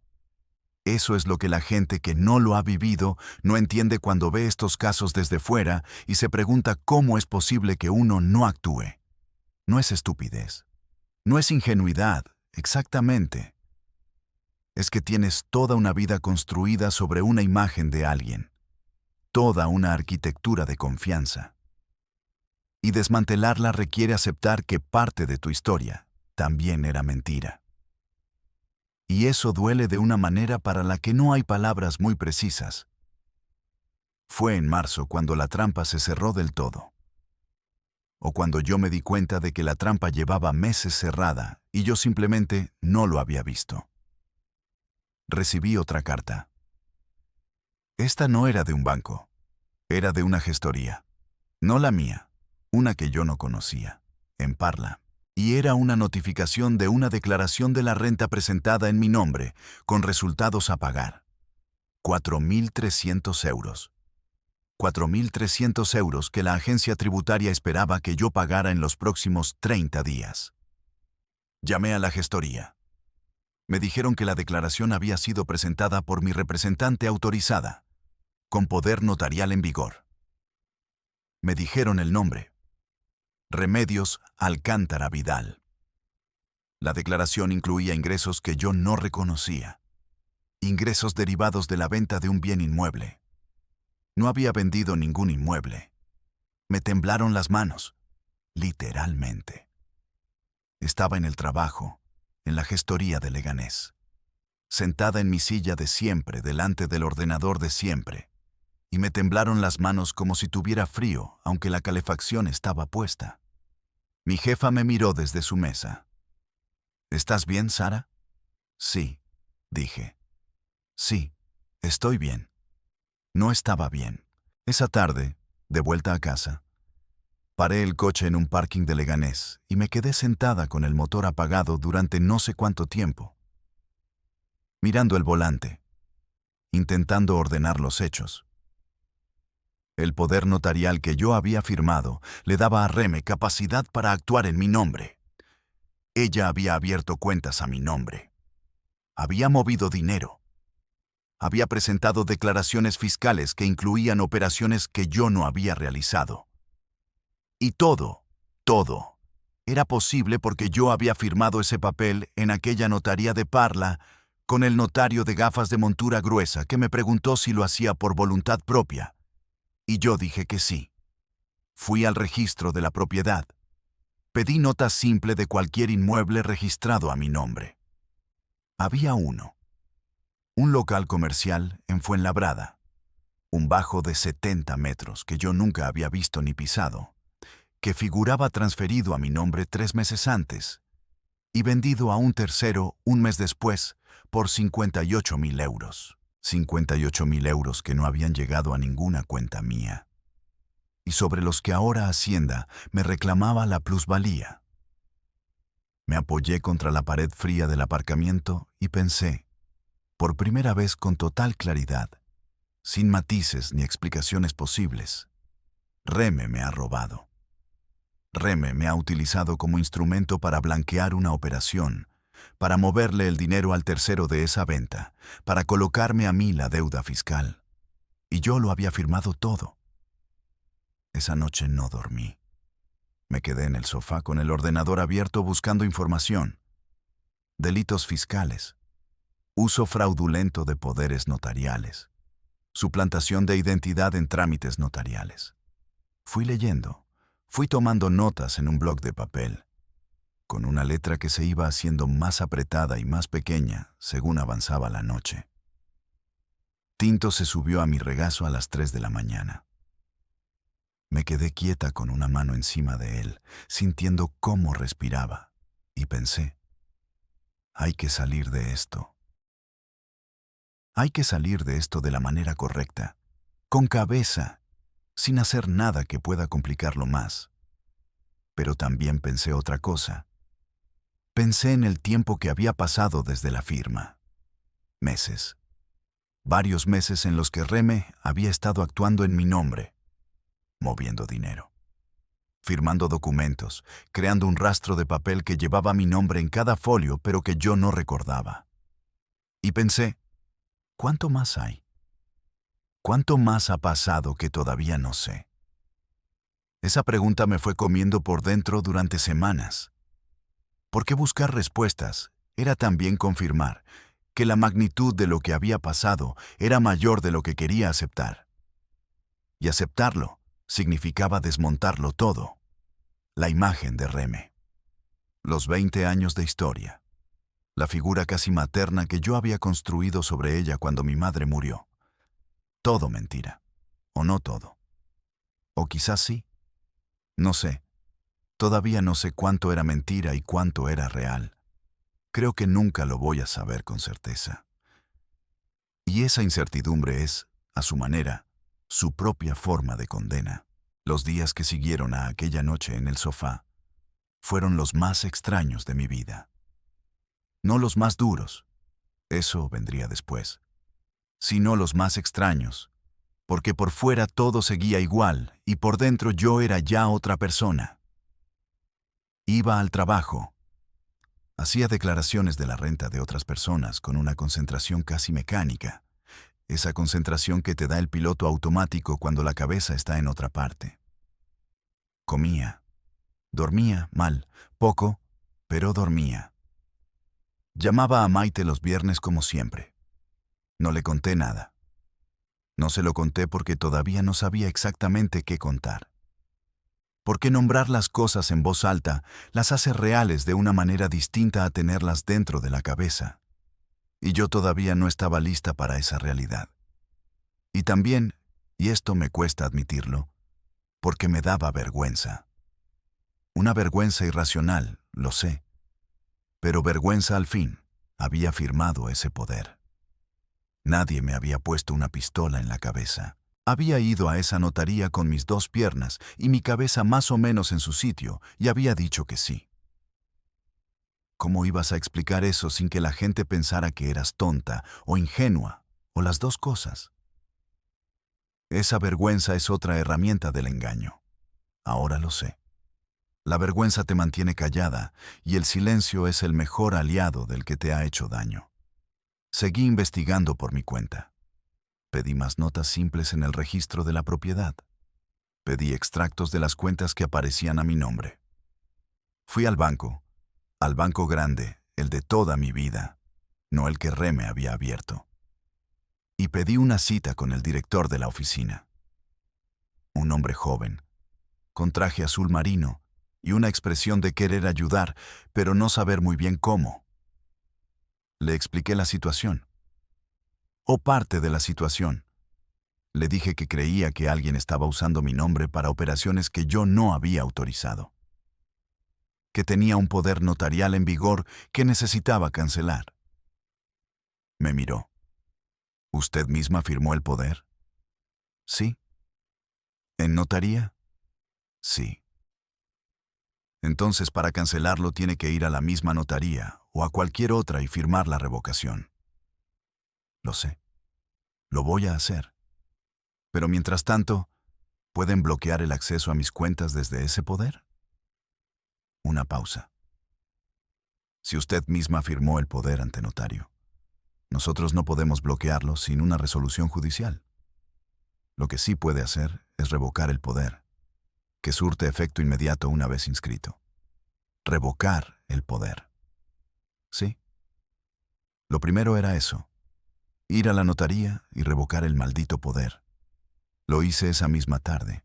Eso es lo que la gente que no lo ha vivido no entiende cuando ve estos casos desde fuera y se pregunta cómo es posible que uno no actúe. No es estupidez, no es ingenuidad, exactamente. Es que tienes toda una vida construida sobre una imagen de alguien, toda una arquitectura de confianza. Y desmantelarla requiere aceptar que parte de tu historia también era mentira. Y eso duele de una manera para la que no hay palabras muy precisas. Fue en marzo cuando la trampa se cerró del todo. O cuando yo me di cuenta de que la trampa llevaba meses cerrada y yo simplemente no lo había visto. Recibí otra carta. Esta no era de un banco, era de una gestoría. No la mía, una que yo no conocía, en Parla. Y era una notificación de una declaración de la renta presentada en mi nombre, con resultados a pagar. 4.300 euros. 4.300 euros que la agencia tributaria esperaba que yo pagara en los próximos 30 días. Llamé a la gestoría. Me dijeron que la declaración había sido presentada por mi representante autorizada, con poder notarial en vigor. Me dijeron el nombre. Remedios Alcántara Vidal. La declaración incluía ingresos que yo no reconocía. Ingresos derivados de la venta de un bien inmueble. No había vendido ningún inmueble. Me temblaron las manos, literalmente. Estaba en el trabajo, en la gestoría de Leganés, sentada en mi silla de siempre, delante del ordenador de siempre, y me temblaron las manos como si tuviera frío, aunque la calefacción estaba puesta. Mi jefa me miró desde su mesa. ¿Estás bien, Sara? Sí, dije. Sí, estoy bien. No estaba bien. Esa tarde, de vuelta a casa, paré el coche en un parking de Leganés y me quedé sentada con el motor apagado durante no sé cuánto tiempo, mirando el volante, intentando ordenar los hechos. El poder notarial que yo había firmado le daba a Reme capacidad para actuar en mi nombre. Ella había abierto cuentas a mi nombre. Había movido dinero. Había presentado declaraciones fiscales que incluían operaciones que yo no había realizado. Y todo, era posible porque yo había firmado ese papel en aquella notaría de Parla con el notario de gafas de montura gruesa que me preguntó si lo hacía por voluntad propia. Y yo dije que sí. Fui al registro de la propiedad. Pedí nota simple de cualquier inmueble registrado a mi nombre. Había uno. Un local comercial en Fuenlabrada. Un bajo de 70 metros que yo nunca había visto ni pisado, que figuraba transferido a mi nombre 3 meses antes y vendido a un tercero un mes después por 58.000 euros. 58.000 euros que no habían llegado a ninguna cuenta mía, y sobre los que ahora Hacienda me reclamaba la plusvalía. Me apoyé contra la pared fría del aparcamiento y pensé, por primera vez con total claridad, sin matices ni explicaciones posibles, Reme me ha robado. Reme me ha utilizado como instrumento para blanquear una operación, para moverle el dinero al tercero de esa venta, para colocarme a mí la deuda fiscal. Y yo lo había firmado todo. Esa noche no dormí. Me quedé en el sofá con el ordenador abierto buscando información. Delitos fiscales. Uso fraudulento de poderes notariales. Suplantación de identidad en trámites notariales. Fui leyendo. Fui tomando notas en un bloc de papel. con una letra que se iba haciendo más apretada y más pequeña según avanzaba la noche. Tinto se subió a mi regazo a las 3 de la mañana. Me quedé quieta con una mano encima de él, sintiendo cómo respiraba, y pensé, hay que salir de esto. Hay que salir de esto de la manera correcta, con cabeza, sin hacer nada que pueda complicarlo más. Pero también pensé otra cosa. Pensé en el tiempo que había pasado desde la firma. Meses. Varios meses en los que Reme había estado actuando en mi nombre, moviendo dinero, firmando documentos, creando un rastro de papel que llevaba mi nombre en cada folio, pero que yo no recordaba. Y pensé, ¿cuánto más hay? ¿Cuánto más ha pasado que todavía no sé? Esa pregunta me fue comiendo por dentro durante semanas. Porque buscar respuestas era también confirmar que la magnitud de lo que había pasado era mayor de lo que quería aceptar. Y aceptarlo significaba desmontarlo todo. La imagen de Reme. Los 20 años de historia. La figura casi materna que yo había construido sobre ella cuando mi madre murió. Todo mentira. O no todo. O quizás sí. No sé. Todavía no sé cuánto era mentira y cuánto era real. Creo que nunca lo voy a saber con certeza. Y esa incertidumbre es, a su manera, su propia forma de condena. Los días que siguieron a aquella noche en el sofá fueron los más extraños de mi vida. No los más duros, eso vendría después, sino los más extraños, porque por fuera todo seguía igual y por dentro yo era ya otra persona. Iba al trabajo. Hacía declaraciones de la renta de otras personas con una concentración casi mecánica, esa concentración que te da el piloto automático cuando la cabeza está en otra parte. Comía. Dormía mal, poco, pero dormía. Llamaba a Maite los viernes como siempre. No le conté nada. No se lo conté porque todavía no sabía exactamente qué contar. Porque nombrar las cosas en voz alta las hace reales de una manera distinta a tenerlas dentro de la cabeza. Y yo todavía no estaba lista para esa realidad. Y también, y esto me cuesta admitirlo, porque me daba vergüenza. Una vergüenza irracional, lo sé. Pero vergüenza al fin, había firmado ese poder. Nadie me había puesto una pistola en la cabeza. Había ido a esa notaría con mis 2 piernas y mi cabeza más o menos en su sitio y había dicho que sí. ¿Cómo ibas a explicar eso sin que la gente pensara que eras tonta o ingenua o las 2 cosas? Esa vergüenza es otra herramienta del engaño. Ahora lo sé. La vergüenza te mantiene callada y el silencio es el mejor aliado del que te ha hecho daño. Seguí investigando por mi cuenta. Pedí más notas simples en el registro de la propiedad. Pedí extractos de las cuentas que aparecían a mi nombre. Fui al banco grande, el de toda mi vida, no el que Reme había abierto. Y pedí una cita con el director de la oficina. Un hombre joven, con traje azul marino y una expresión de querer ayudar, pero no saber muy bien cómo. Le expliqué la situación. O parte de la situación. Le dije que creía que alguien estaba usando mi nombre para operaciones que yo no había autorizado. Que tenía un poder notarial en vigor que necesitaba cancelar. Me miró. ¿Usted misma firmó el poder? Sí. ¿En notaría? Sí. Entonces, para cancelarlo tiene que ir a la misma notaría o a cualquier otra y firmar la revocación. Lo sé. Lo voy a hacer. Pero mientras tanto, ¿pueden bloquear el acceso a mis cuentas desde ese poder? Una pausa. Si usted misma firmó el poder ante notario, nosotros no podemos bloquearlo sin una resolución judicial. Lo que sí puede hacer es revocar el poder, que surte efecto inmediato una vez inscrito. Revocar el poder. Sí. Lo primero era eso. Ir a la notaría y revocar el maldito poder. Lo hice esa misma tarde.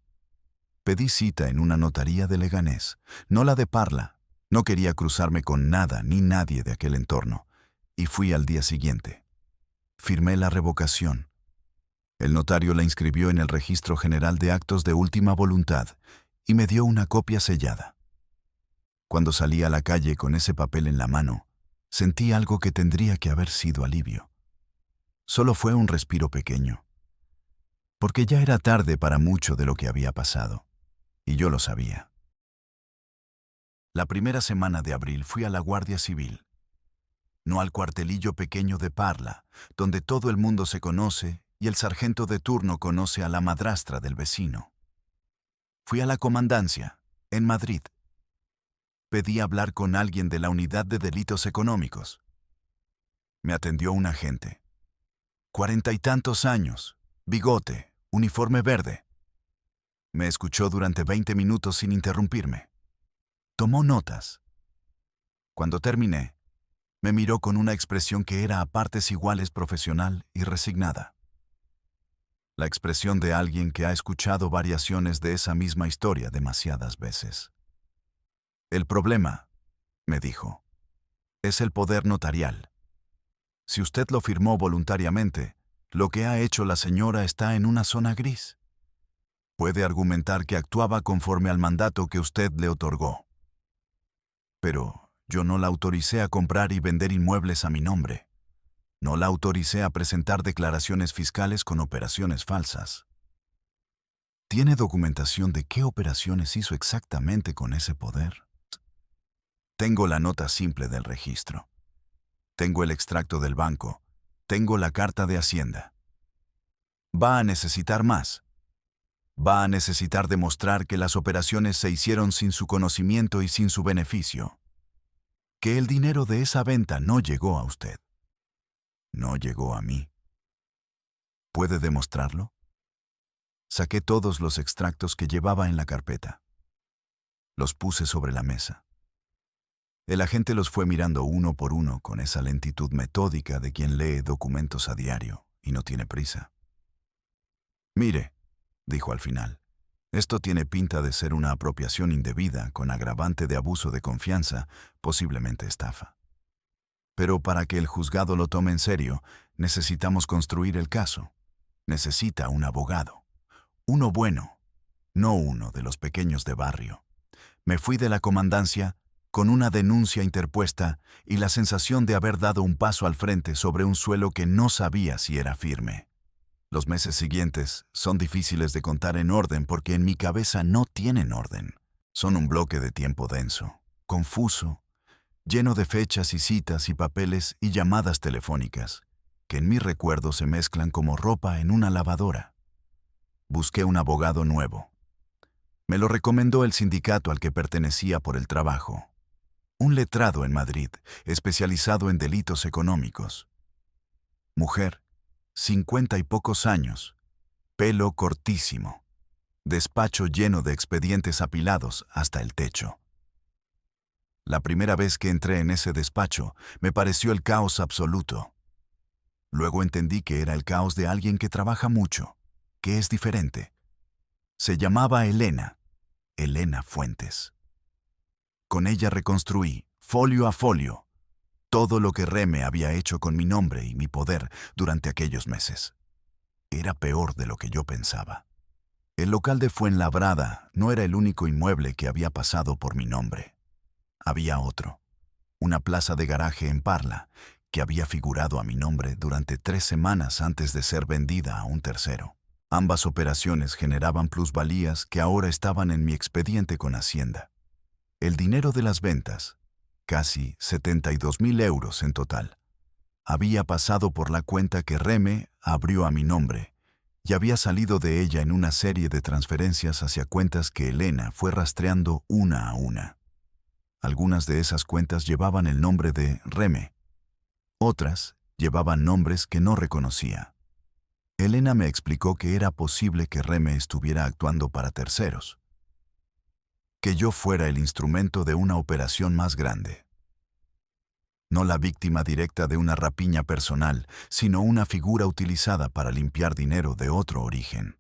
Pedí cita en una notaría de Leganés, no la de Parla, No quería cruzarme con nada ni nadie de aquel entorno, y fui al día siguiente. Firmé la revocación. El notario la inscribió en el Registro General de Actos de Última Voluntad y me dio una copia sellada. Cuando salí a la calle con ese papel en la mano, sentí algo que tendría que haber sido alivio. Solo fue un respiro pequeño, porque ya era tarde para mucho de lo que había pasado, y yo lo sabía. La primera semana de abril fui a la Guardia Civil, no al cuartelillo pequeño de Parla, donde todo el mundo se conoce y el sargento de turno conoce a la madrastra del vecino. Fui a la comandancia, en Madrid. Pedí hablar con alguien de la Unidad de Delitos Económicos. Me atendió un agente. 40 y tantos años, bigote, uniforme verde. Me escuchó durante 20 minutos sin interrumpirme. Tomó notas. Cuando terminé, me miró con una expresión que era a partes iguales profesional y resignada. La expresión de alguien que ha escuchado variaciones de esa misma historia demasiadas veces. El problema, me dijo, es el poder notarial. Si usted lo firmó voluntariamente, lo que ha hecho la señora está en una zona gris. Puede argumentar que actuaba conforme al mandato que usted le otorgó. Pero yo no la autoricé a comprar y vender inmuebles a mi nombre. No la autoricé a presentar declaraciones fiscales con operaciones falsas. ¿Tiene documentación de qué operaciones hizo exactamente con ese poder? Tengo la nota simple del registro. Tengo el extracto del banco. Tengo la carta de Hacienda. Va a necesitar más. Va a necesitar demostrar que las operaciones se hicieron sin su conocimiento y sin su beneficio. Que el dinero de esa venta no llegó a usted. No llegó a mí. ¿Puede demostrarlo? Saqué todos los extractos que llevaba en la carpeta. Los puse sobre la mesa. El agente los fue mirando uno por uno con esa lentitud metódica de quien lee documentos a diario y no tiene prisa. Mire, dijo al final, esto tiene pinta de ser una apropiación indebida con agravante de abuso de confianza, posiblemente estafa. Pero para que el juzgado lo tome en serio, necesitamos construir el caso. Necesita un abogado. Uno bueno, no uno de los pequeños de barrio. Me fui de la comandancia con una denuncia interpuesta y la sensación de haber dado un paso al frente sobre un suelo que no sabía si era firme. Los meses siguientes son difíciles de contar en orden porque en mi cabeza no tienen orden. Son un bloque de tiempo denso, confuso, lleno de fechas y citas y papeles y llamadas telefónicas, que en mi recuerdo se mezclan como ropa en una lavadora. Busqué un abogado nuevo. Me lo recomendó el sindicato al que pertenecía por el trabajo. Un letrado en Madrid, especializado en delitos económicos. Mujer, 50 y pocos años, pelo cortísimo, despacho lleno de expedientes apilados hasta el techo. La primera vez que entré en ese despacho, me pareció el caos absoluto. Luego entendí que era el caos de alguien que trabaja mucho, que es diferente. Se llamaba Elena Fuentes. Con ella reconstruí, folio a folio, todo lo que Reme había hecho con mi nombre y mi poder durante aquellos meses. Era peor de lo que yo pensaba. El local de Fuenlabrada no era el único inmueble que había pasado por mi nombre. Había otro, una plaza de garaje en Parla, que había figurado a mi nombre durante 3 semanas antes de ser vendida a un tercero. Ambas operaciones generaban plusvalías que ahora estaban en mi expediente con Hacienda. El dinero de las ventas, casi 72.000 euros en total, había pasado por la cuenta que Reme abrió a mi nombre y había salido de ella en una serie de transferencias hacia cuentas que Elena fue rastreando una a una. Algunas de esas cuentas llevaban el nombre de Reme. Otras llevaban nombres que no reconocía. Elena me explicó que era posible que Reme estuviera actuando para terceros, que yo fuera el instrumento de una operación más grande. No la víctima directa de una rapiña personal, sino una figura utilizada para limpiar dinero de otro origen.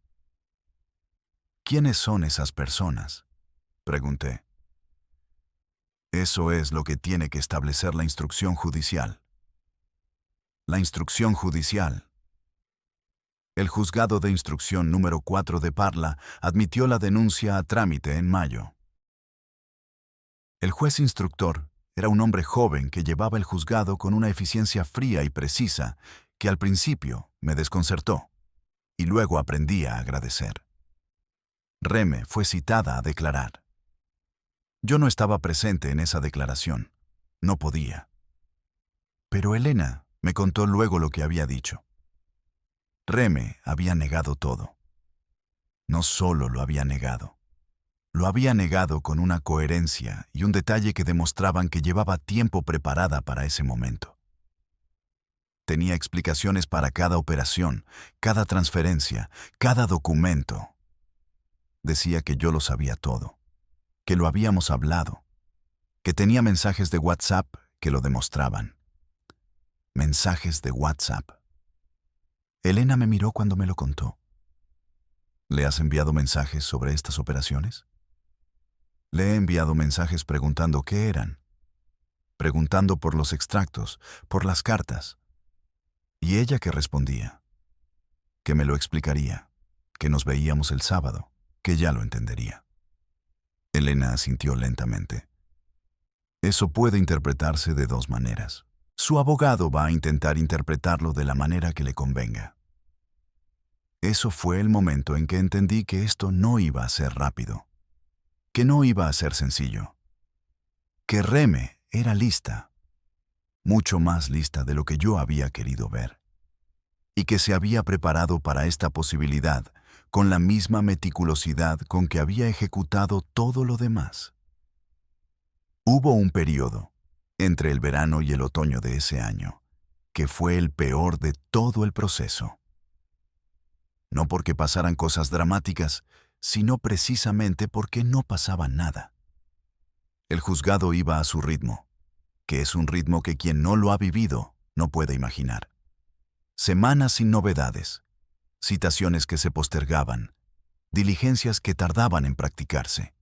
¿Quiénes son esas personas?, pregunté. Eso es lo que tiene que establecer la instrucción judicial. La instrucción judicial. El juzgado de instrucción número 4 de Parla admitió la denuncia a trámite en mayo. El juez instructor era un hombre joven que llevaba el juzgado con una eficiencia fría y precisa que al principio me desconcertó y luego aprendí a agradecer. Reme fue citada a declarar. Yo no estaba presente en esa declaración. No podía. Pero Elena me contó luego lo que había dicho. Reme había negado todo. No solo lo había negado. Lo había negado con una coherencia y un detalle que demostraban que llevaba tiempo preparada para ese momento. Tenía explicaciones para cada operación, cada transferencia, cada documento. Decía que yo lo sabía todo, que lo habíamos hablado, que tenía mensajes de WhatsApp que lo demostraban. Mensajes de WhatsApp. Elena me miró cuando me lo contó. ¿Le has enviado mensajes sobre estas operaciones? Le he enviado mensajes preguntando qué eran, preguntando por los extractos, por las cartas. Y ella que respondía, que me lo explicaría, que nos veíamos el sábado, que ya lo entendería. Elena asintió lentamente. Eso puede interpretarse de dos maneras. Su abogado va a intentar interpretarlo de la manera que le convenga. Eso fue el momento en que entendí que esto no iba a ser rápido, que no iba a ser sencillo, que Reme era lista, mucho más lista de lo que yo había querido ver, y que se había preparado para esta posibilidad con la misma meticulosidad con que había ejecutado todo lo demás. Hubo un periodo, entre el verano y el otoño de ese año, que fue el peor de todo el proceso. No porque pasaran cosas dramáticas, sino precisamente porque no pasaba nada. El juzgado iba a su ritmo, que es un ritmo que quien no lo ha vivido no puede imaginar. Semanas sin novedades, citaciones que se postergaban, diligencias que tardaban en practicarse.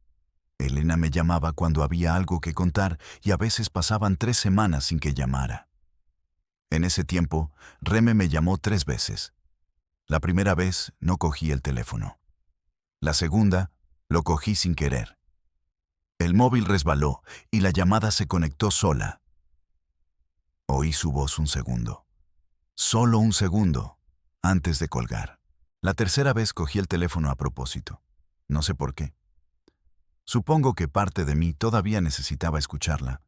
Elena me llamaba cuando había algo que contar y a veces pasaban 3 semanas sin que llamara. En ese tiempo, Reme me llamó 3 veces. La primera vez no cogí el teléfono. La segunda, lo cogí sin querer. El móvil resbaló y la llamada se conectó sola. Oí su voz un segundo. Solo un segundo, antes de colgar. La tercera vez cogí el teléfono a propósito. No sé por qué. Supongo que parte de mí todavía necesitaba escucharla.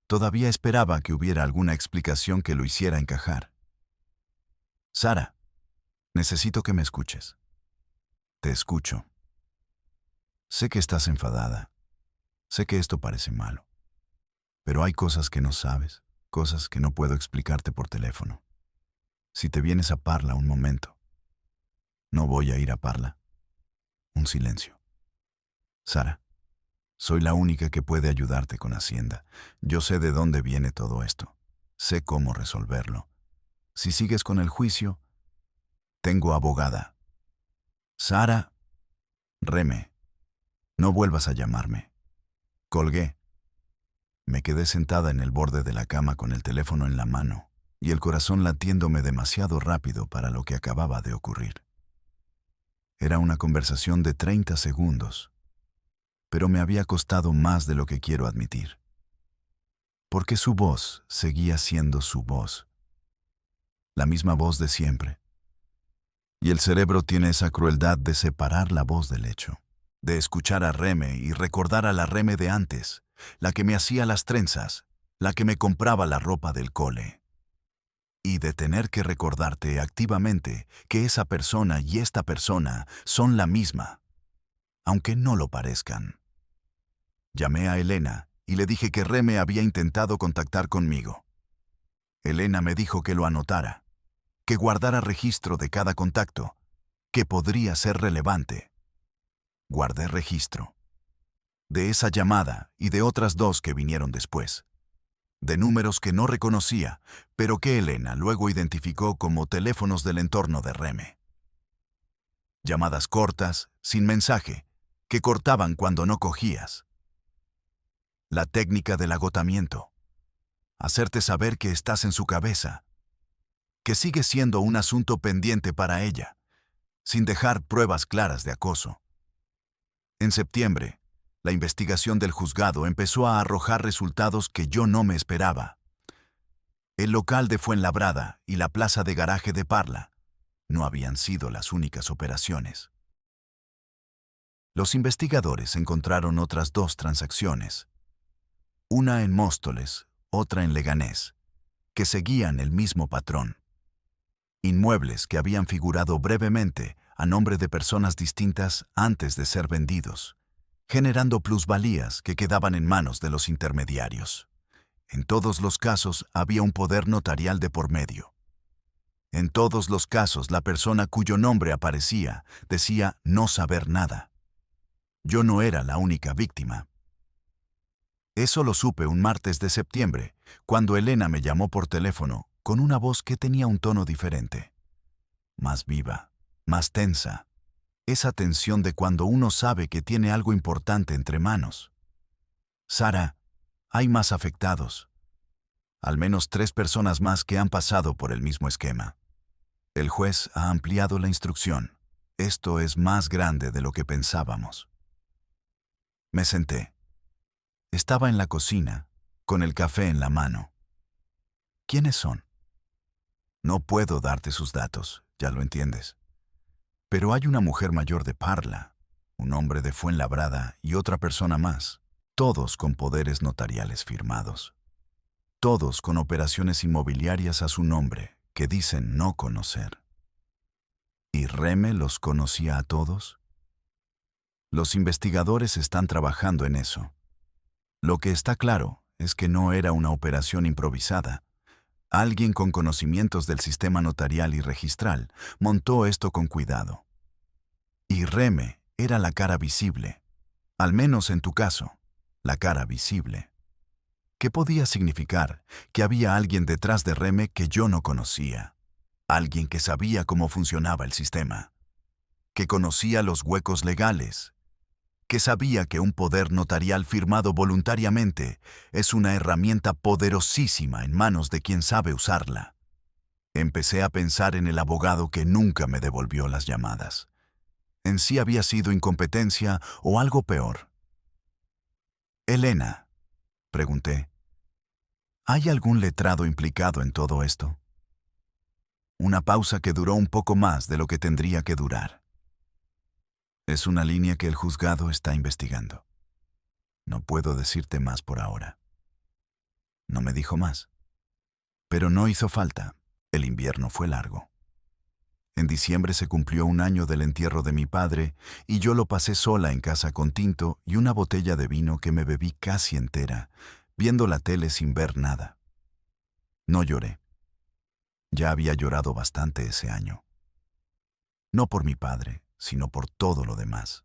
Todavía esperaba que hubiera alguna explicación que lo hiciera encajar. Sara, necesito que me escuches. Te escucho. Sé que estás enfadada. Sé que esto parece malo. Pero hay cosas que no sabes, cosas que no puedo explicarte por teléfono. Si te vienes a Parla un momento. No voy a ir a Parla. Un silencio. Sara, soy la única que puede ayudarte con Hacienda. Yo sé de dónde viene todo esto. Sé cómo resolverlo. Si sigues con el juicio, tengo abogada. Sara, Reme, no vuelvas a llamarme. Colgué. Me quedé sentada en el borde de la cama con el teléfono en la mano y el corazón latiéndome demasiado rápido para lo que acababa de ocurrir. Era una conversación de 30 segundos, pero me había costado más de lo que quiero admitir. Porque su voz seguía siendo su voz. La misma voz de siempre. Y el cerebro tiene esa crueldad de separar la voz del hecho, de escuchar a Reme y recordar a la Reme de antes, la que me hacía las trenzas, la que me compraba la ropa del cole. Y de tener que recordarte activamente que esa persona y esta persona son la misma, aunque no lo parezcan. Llamé a Elena y le dije que Reme había intentado contactar conmigo. Elena me dijo que lo anotara, que guardara registro de cada contacto, que podría ser relevante. Guardé registro. De esa llamada y de otras 2 que vinieron después. De números que no reconocía, pero que Elena luego identificó como teléfonos del entorno de Reme. Llamadas cortas, sin mensaje, que cortaban cuando no cogías. La técnica del agotamiento. Hacerte saber que estás en su cabeza, que sigue siendo un asunto pendiente para ella, sin dejar pruebas claras de acoso. En septiembre, la investigación del juzgado empezó a arrojar resultados que yo no me esperaba. El local de Fuenlabrada y la plaza de garaje de Parla no habían sido las únicas operaciones. Los investigadores encontraron otras 2 transacciones, una en Móstoles, otra en Leganés, que seguían el mismo patrón. Inmuebles que habían figurado brevemente a nombre de personas distintas antes de ser vendidos, generando plusvalías que quedaban en manos de los intermediarios. En todos los casos había un poder notarial de por medio. En todos los casos la persona cuyo nombre aparecía decía no saber nada. Yo no era la única víctima. Eso lo supe un martes de septiembre, cuando Elena me llamó por teléfono con una voz que tenía un tono diferente. Más viva, más tensa. Esa tensión de cuando uno sabe que tiene algo importante entre manos. Sara, hay más afectados. Al menos 3 personas más que han pasado por el mismo esquema. El juez ha ampliado la instrucción. Esto es más grande de lo que pensábamos. Me senté. Estaba en la cocina, con el café en la mano. ¿Quiénes son? No puedo darte sus datos, ya lo entiendes. Pero hay una mujer mayor de Parla, un hombre de Fuenlabrada y otra persona más, todos con poderes notariales firmados. Todos con operaciones inmobiliarias a su nombre, que dicen no conocer. ¿Y Reme los conocía a todos? Los investigadores están trabajando en eso. Lo que está claro es que no era una operación improvisada. Alguien con conocimientos del sistema notarial y registral montó esto con cuidado. Y Reme era la cara visible, al menos en tu caso, la cara visible. ¿Qué podía significar que había alguien detrás de Reme que yo no conocía? Alguien que sabía cómo funcionaba el sistema, que conocía los huecos legales, que sabía que un poder notarial firmado voluntariamente es una herramienta poderosísima en manos de quien sabe usarla. Empecé a pensar en el abogado que nunca me devolvió las llamadas. En sí había sido incompetencia o algo peor. Elena, pregunté, ¿hay algún letrado implicado en todo esto? Una pausa que duró un poco más de lo que tendría que durar. Es una línea que el juzgado está investigando. No puedo decirte más por ahora. No me dijo más. Pero no hizo falta. El invierno fue largo. En diciembre se cumplió 1 año del entierro de mi padre y yo lo pasé sola en casa con tinto y una botella de vino que me bebí casi entera, viendo la tele sin ver nada. No lloré. Ya había llorado bastante ese año. No por mi padre, sino por todo lo demás.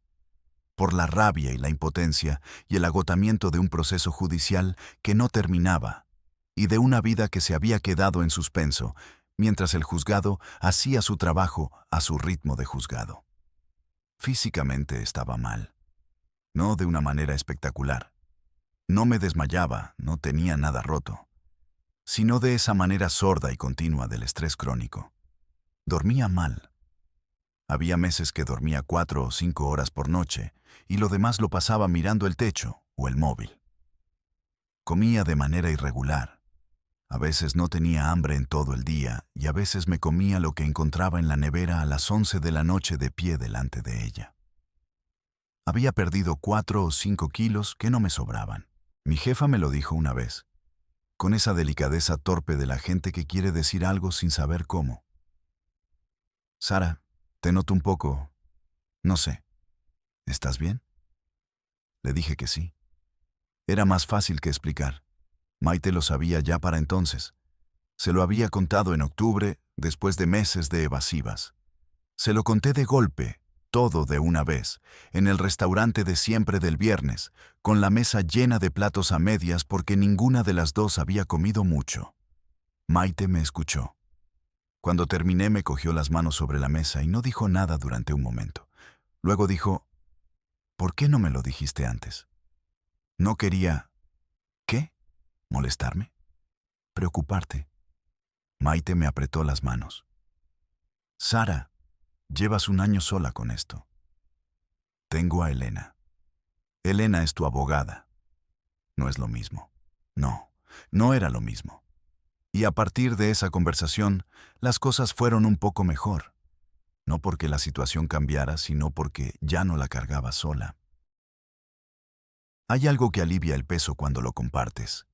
Por la rabia y la impotencia y el agotamiento de un proceso judicial que no terminaba y de una vida que se había quedado en suspenso mientras el juzgado hacía su trabajo a su ritmo de juzgado. Físicamente estaba mal. No de una manera espectacular. No me desmayaba, no tenía nada roto, sino de esa manera sorda y continua del estrés crónico. Dormía mal. Había meses que dormía 4 o 5 horas por noche y lo demás lo pasaba mirando el techo o el móvil. Comía de manera irregular. A veces no tenía hambre en todo el día y a veces me comía lo que encontraba en la nevera a las 11 de la noche de pie delante de ella. Había perdido 4 o 5 kilos que no me sobraban. Mi jefa me lo dijo una vez, con esa delicadeza torpe de la gente que quiere decir algo sin saber cómo. Sara, te noto un poco, no sé, ¿estás bien? Le dije que sí. Era más fácil que explicar. Maite lo sabía ya para entonces. Se lo había contado en octubre, después de meses de evasivas. Se lo conté de golpe, todo de una vez, en el restaurante de siempre del viernes, con la mesa llena de platos a medias porque ninguna de las dos había comido mucho. Maite me escuchó. Cuando terminé me cogió las manos sobre la mesa y no dijo nada durante un momento. Luego dijo, ¿por qué no me lo dijiste antes? No quería, ¿Molestarme? ¿Preocuparte? Maite me apretó las manos. Sara, llevas un año sola con esto. Tengo a Elena. Elena es tu abogada. No es lo mismo. No, no era lo mismo. Y a partir de esa conversación, las cosas fueron un poco mejor. No porque la situación cambiara, sino porque ya no la cargaba sola. Hay algo que alivia el peso cuando lo compartes,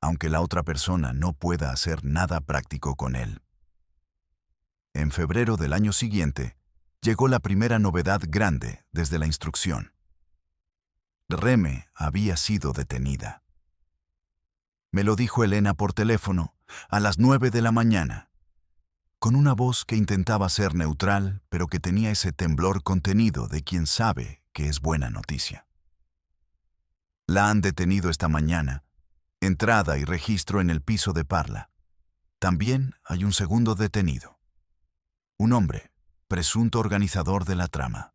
aunque la otra persona no pueda hacer nada práctico con él. En febrero del año siguiente, llegó la primera novedad grande desde la instrucción. Reme había sido detenida. Me lo dijo Elena por teléfono a las 9 de la mañana, con una voz que intentaba ser neutral, pero que tenía ese temblor contenido de quien sabe que es buena noticia. La han detenido esta mañana. Entrada y registro en el piso de Parla. También hay un segundo detenido. Un hombre, presunto organizador de la trama.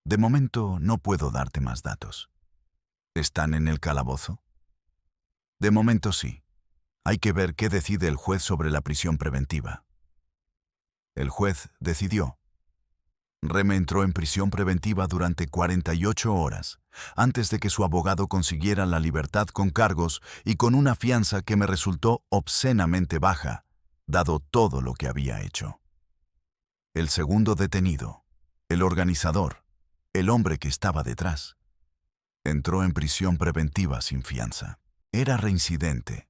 De momento no puedo darte más datos. ¿Están en el calabozo? De momento sí. Hay que ver qué decide el juez sobre la prisión preventiva. El juez decidió. Reme entró en prisión preventiva durante 48 horas, antes de que su abogado consiguiera la libertad con cargos y con una fianza que me resultó obscenamente baja, dado todo lo que había hecho. El segundo detenido, el organizador, el hombre que estaba detrás, entró en prisión preventiva sin fianza. Era reincidente.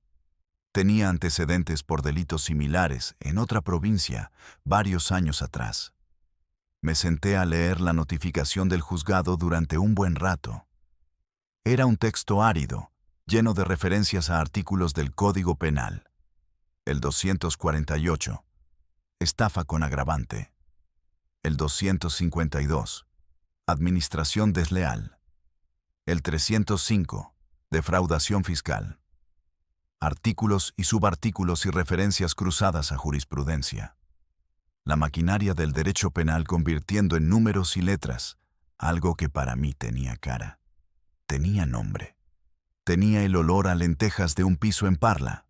Tenía antecedentes por delitos similares en otra provincia varios años atrás. Me senté a leer la notificación del juzgado durante un buen rato. Era un texto árido, lleno de referencias a artículos del Código Penal. El 248, estafa con agravante. El 252, administración desleal. El 305, defraudación fiscal. Artículos y subartículos y referencias cruzadas a jurisprudencia. La maquinaria del derecho penal convirtiendo en números y letras algo que para mí tenía cara. Tenía nombre. Tenía el olor a lentejas de un piso en Parla.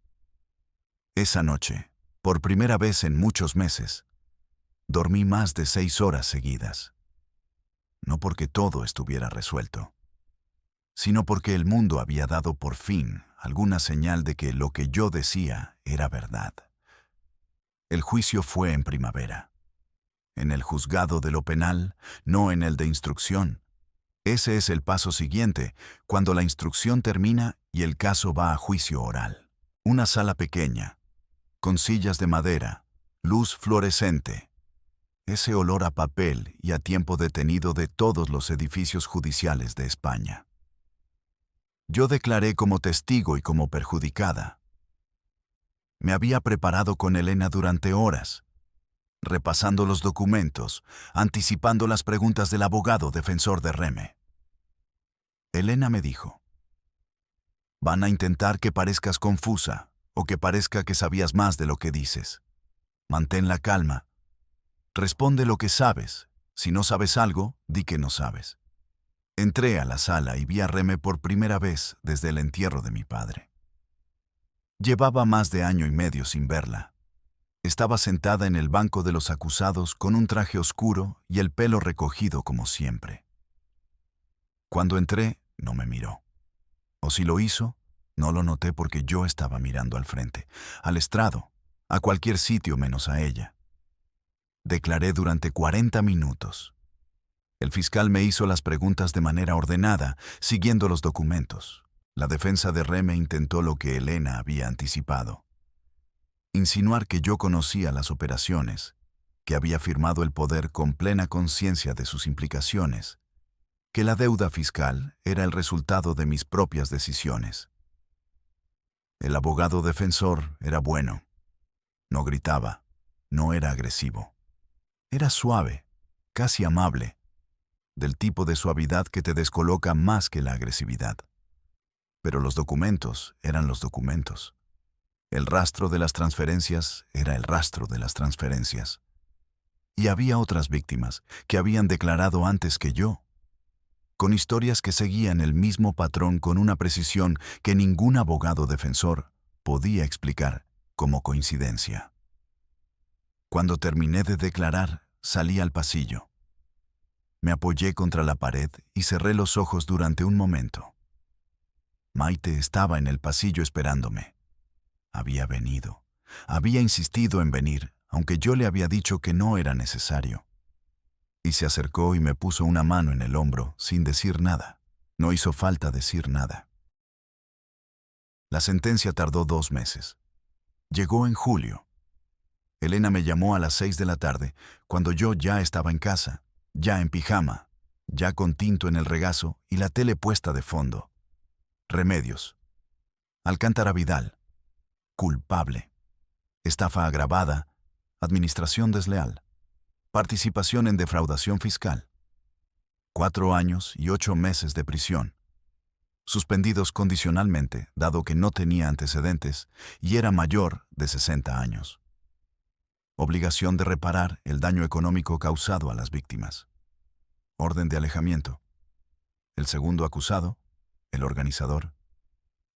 Esa noche, por primera vez en muchos meses, dormí más de 6 horas seguidas. No porque todo estuviera resuelto, sino porque el mundo había dado por fin alguna señal de que lo que yo decía era verdad. El juicio fue en primavera. En el juzgado de lo penal, no en el de instrucción. Ese es el paso siguiente, cuando la instrucción termina y el caso va a juicio oral. Una sala pequeña, con sillas de madera, luz fluorescente. Ese olor a papel y a tiempo detenido de todos los edificios judiciales de España. Yo declaré como testigo y como perjudicada. Me había preparado con Elena durante horas, repasando los documentos, anticipando las preguntas del abogado defensor de Reme. Elena me dijo: van a intentar que parezcas confusa o que parezca que sabías más de lo que dices. Mantén la calma. Responde lo que sabes. Si no sabes algo, di que no sabes. Entré a la sala y vi a Reme por primera vez desde el entierro de mi padre. Llevaba más de año y medio sin verla. Estaba sentada en el banco de los acusados con un traje oscuro y el pelo recogido como siempre. Cuando entré, no me miró. O si lo hizo, no lo noté porque yo estaba mirando al frente, al estrado, a cualquier sitio menos a ella. Declaré durante 40 minutos. El fiscal me hizo las preguntas de manera ordenada, siguiendo los documentos. La defensa de Reme intentó lo que Elena había anticipado. Insinuar que yo conocía las operaciones, que había firmado el poder con plena conciencia de sus implicaciones, que la deuda fiscal era el resultado de mis propias decisiones. El abogado defensor era bueno. No gritaba, no era agresivo. Era suave, casi amable, del tipo de suavidad que te descoloca más que la agresividad. Pero los documentos eran los documentos. El rastro de las transferencias era el rastro de las transferencias. Y había otras víctimas que habían declarado antes que yo. con historias que seguían el mismo patrón con una precisión que ningún abogado defensor podía explicar como coincidencia. Cuando terminé de declarar, salí al pasillo. Me apoyé contra la pared y cerré los ojos durante un momento. Maite estaba en el pasillo esperándome. Había venido. Había insistido en venir, aunque yo le había dicho que no era necesario. Y se acercó y me puso una mano en el hombro, sin decir nada. No hizo falta decir nada. La sentencia tardó 2 meses. Llegó en julio. Elena me llamó a las 6 de la tarde, cuando yo ya estaba en casa, ya en pijama, ya con tinto en el regazo y la tele puesta de fondo. Remedios. Alcántara Vidal. Culpable. Estafa agravada. Administración desleal. Participación en defraudación fiscal. 4 años y 8 meses de prisión. Suspendidos condicionalmente, dado que no tenía antecedentes y era mayor de 60 años. Obligación de reparar el daño económico causado a las víctimas. Orden de alejamiento. El segundo acusado, el organizador.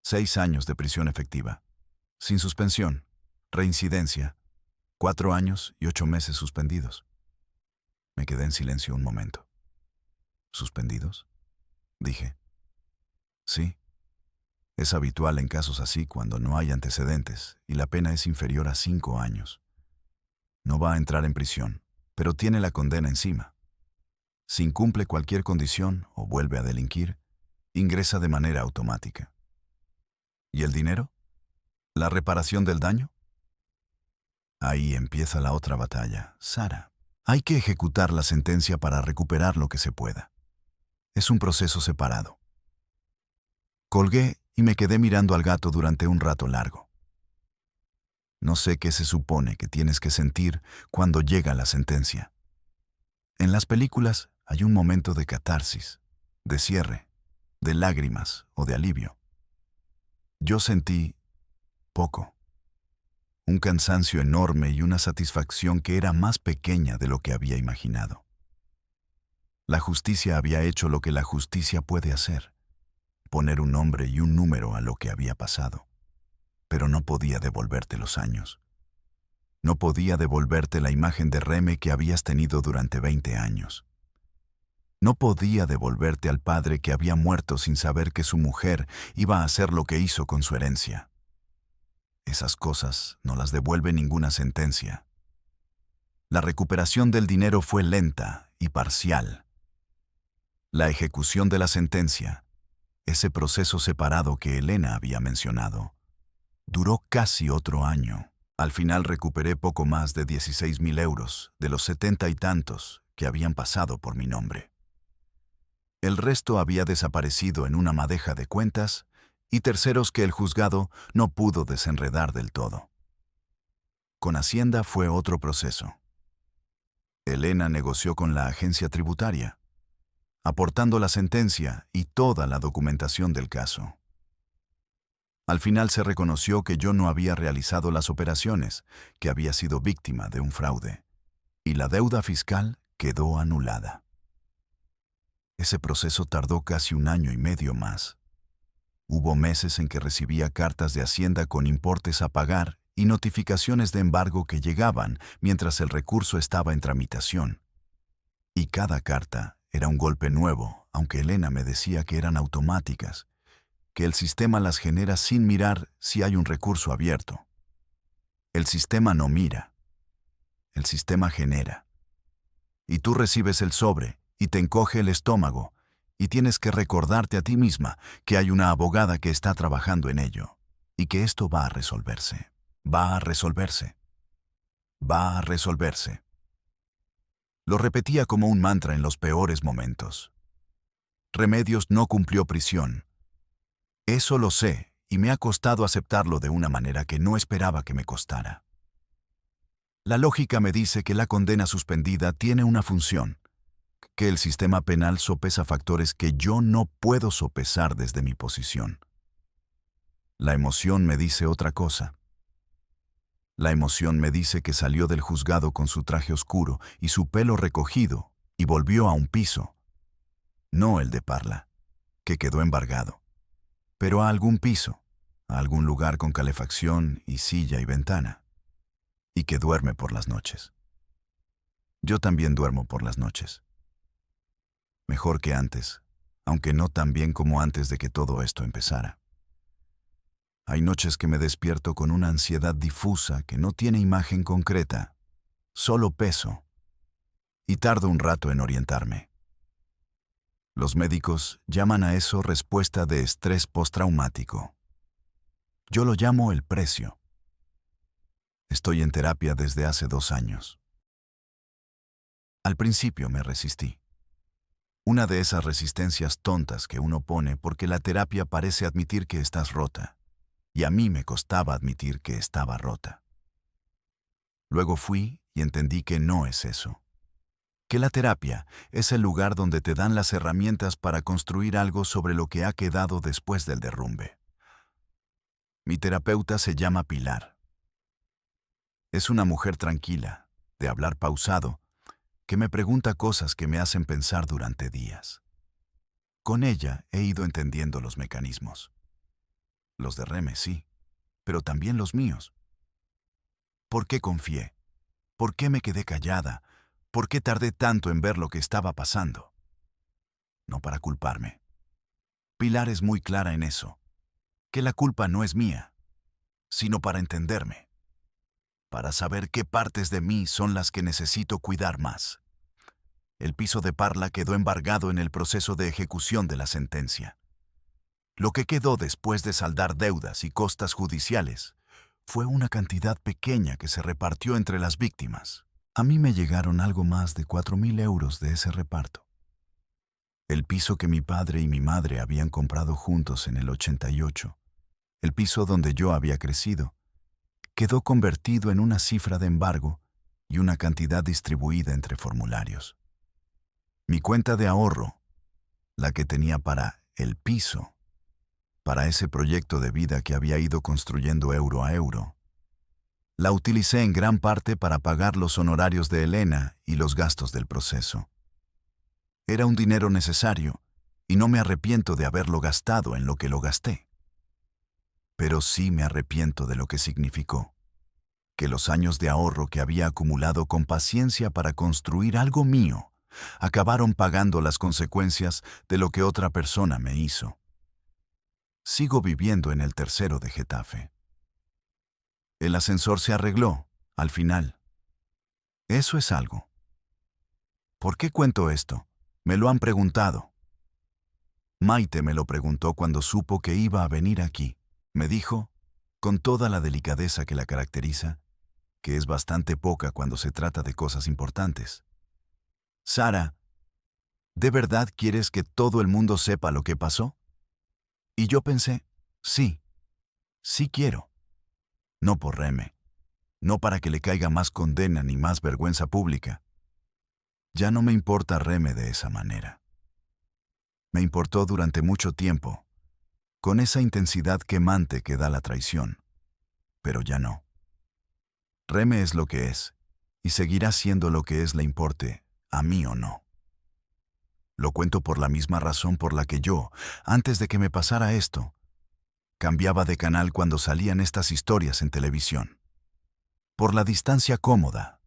6 años de prisión efectiva. Sin suspensión. Reincidencia. 4 años y 8 meses suspendidos. Me quedé en silencio un momento. ¿Suspendidos?, dije. Sí. Es habitual en casos así cuando no hay antecedentes y la pena es inferior a 5 años. No va a entrar en prisión, pero tiene la condena encima. Si incumple cualquier condición o vuelve a delinquir, ingresa de manera automática. ¿Y el dinero? ¿La reparación del daño? Ahí empieza la otra batalla, Sara. Hay que ejecutar la sentencia para recuperar lo que se pueda. Es un proceso separado. Colgué y me quedé mirando al gato durante un rato largo. No sé qué se supone que tienes que sentir cuando llega la sentencia. En las películas hay un momento de catarsis, de cierre, de lágrimas o de alivio. Yo sentí poco. Un cansancio enorme y una satisfacción que era más pequeña de lo que había imaginado. La justicia había hecho lo que la justicia puede hacer, poner un nombre y un número a lo que había pasado. Pero no podía devolverte los años. No podía devolverte la imagen de Reme que habías tenido durante 20 años. No podía devolverte al padre que había muerto sin saber que su mujer iba a hacer lo que hizo con su herencia. Esas cosas no las devuelve ninguna sentencia. La recuperación del dinero fue lenta y parcial. La ejecución de la sentencia, ese proceso separado que Elena había mencionado, duró casi otro año. Al final recuperé poco más de 16.000 euros de los 70 y tantos que habían pasado por mi nombre. El resto había desaparecido en una madeja de cuentas y terceros que el juzgado no pudo desenredar del todo. Con Hacienda fue otro proceso. Elena negoció con la agencia tributaria, aportando la sentencia y toda la documentación del caso. Al final se reconoció que yo no había realizado las operaciones, que había sido víctima de un fraude, y la deuda fiscal quedó anulada. Ese proceso tardó casi 1 año y medio más. Hubo meses en que recibía cartas de Hacienda con importes a pagar y notificaciones de embargo que llegaban mientras el recurso estaba en tramitación. Y cada carta era un golpe nuevo, aunque Elena me decía que eran automáticas, que el sistema las genera sin mirar si hay un recurso abierto. El sistema no mira. El sistema genera. Y tú recibes el sobre y te encoge el estómago y tienes que recordarte a ti misma que hay una abogada que está trabajando en ello y que esto va a resolverse. Va a resolverse. Va a resolverse. Lo repetía como un mantra en los peores momentos. Remedios no cumplió prisión. Eso lo sé, y me ha costado aceptarlo de una manera que no esperaba que me costara. La lógica me dice que la condena suspendida tiene una función, que el sistema penal sopesa factores que yo no puedo sopesar desde mi posición. La emoción me dice otra cosa. La emoción me dice que salió del juzgado con su traje oscuro y su pelo recogido y volvió a un piso. No el de Parla, que quedó embargado, pero a algún piso, a algún lugar con calefacción y silla y ventana, y que duerme por las noches. Yo también duermo por las noches. Mejor que antes, aunque no tan bien como antes de que todo esto empezara. Hay noches que me despierto con una ansiedad difusa que no tiene imagen concreta, solo peso, y tardo un rato en orientarme. Los médicos llaman a eso respuesta de estrés postraumático. Yo lo llamo el precio. Estoy en terapia desde hace 2 años. Al principio me resistí. Una de esas resistencias tontas que uno pone porque la terapia parece admitir que estás rota, y a mí me costaba admitir que estaba rota. Luego fui y entendí que no es eso. Que la terapia es el lugar donde te dan las herramientas para construir algo sobre lo que ha quedado después del derrumbe. Mi terapeuta se llama Pilar. Es una mujer tranquila, de hablar pausado, que me pregunta cosas que me hacen pensar durante días. Con ella he ido entendiendo los mecanismos. Los de Reme, sí, pero también los míos. ¿Por qué confié? ¿Por qué me quedé callada? ¿Por qué tardé tanto en ver lo que estaba pasando? No para culparme. Pilar es muy clara en eso, que la culpa no es mía, sino para entenderme, para saber qué partes de mí son las que necesito cuidar más. El piso de Parla quedó embargado en el proceso de ejecución de la sentencia. Lo que quedó después de saldar deudas y costas judiciales fue una cantidad pequeña que se repartió entre las víctimas. A mí me llegaron algo más de 4.000 euros de ese reparto. El piso que mi padre y mi madre habían comprado juntos en el 88, el piso donde yo había crecido, quedó convertido en una cifra de embargo y una cantidad distribuida entre formularios. Mi cuenta de ahorro, la que tenía para el piso, para ese proyecto de vida que había ido construyendo euro a euro, la utilicé en gran parte para pagar los honorarios de Elena y los gastos del proceso. Era un dinero necesario y no me arrepiento de haberlo gastado en lo que lo gasté. Pero sí me arrepiento de lo que significó, que los años de ahorro que había acumulado con paciencia para construir algo mío acabaron pagando las consecuencias de lo que otra persona me hizo. Sigo viviendo en el tercero de Getafe. El ascensor se arregló, al final. Eso es algo. ¿Por qué cuento esto? Me lo han preguntado. Maite me lo preguntó cuando supo que iba a venir aquí. Me dijo, con toda la delicadeza que la caracteriza, que es bastante poca cuando se trata de cosas importantes. Sara, ¿de verdad quieres que todo el mundo sepa lo que pasó? Y yo pensé, sí quiero. No por Reme, no para que le caiga más condena ni más vergüenza pública. Ya no me importa Reme de esa manera. Me importó durante mucho tiempo, con esa intensidad quemante que da la traición, pero ya no. Reme es lo que es, y seguirá siendo lo que es, le importe, a mí o no. Lo cuento por la misma razón por la que yo, antes de que me pasara esto, cambiaba de canal cuando salían estas historias en televisión. Por la distancia cómoda,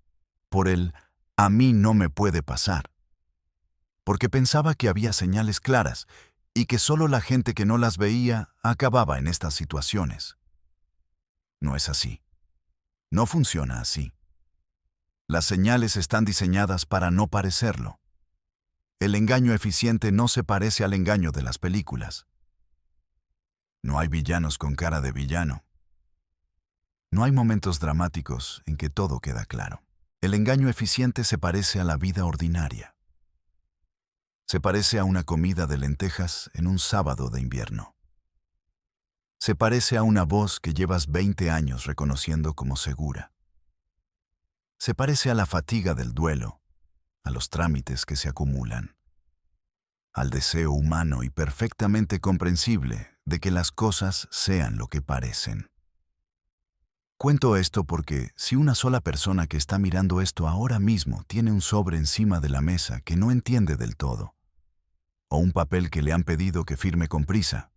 por el a mí no me puede pasar. Porque pensaba que había señales claras y que solo la gente que no las veía acababa en estas situaciones. No es así. No funciona así. Las señales están diseñadas para no parecerlo. El engaño eficiente no se parece al engaño de las películas. No hay villanos con cara de villano. No hay momentos dramáticos en que todo queda claro. El engaño eficiente se parece a la vida ordinaria. Se parece a una comida de lentejas en un sábado de invierno. Se parece a una voz que llevas 20 años reconociendo como segura. Se parece a la fatiga del duelo, a los trámites que se acumulan, al deseo humano y perfectamente comprensible de que las cosas sean lo que parecen. Cuento esto porque si una sola persona que está mirando esto ahora mismo tiene un sobre encima de la mesa que no entiende del todo, o un papel que le han pedido que firme con prisa,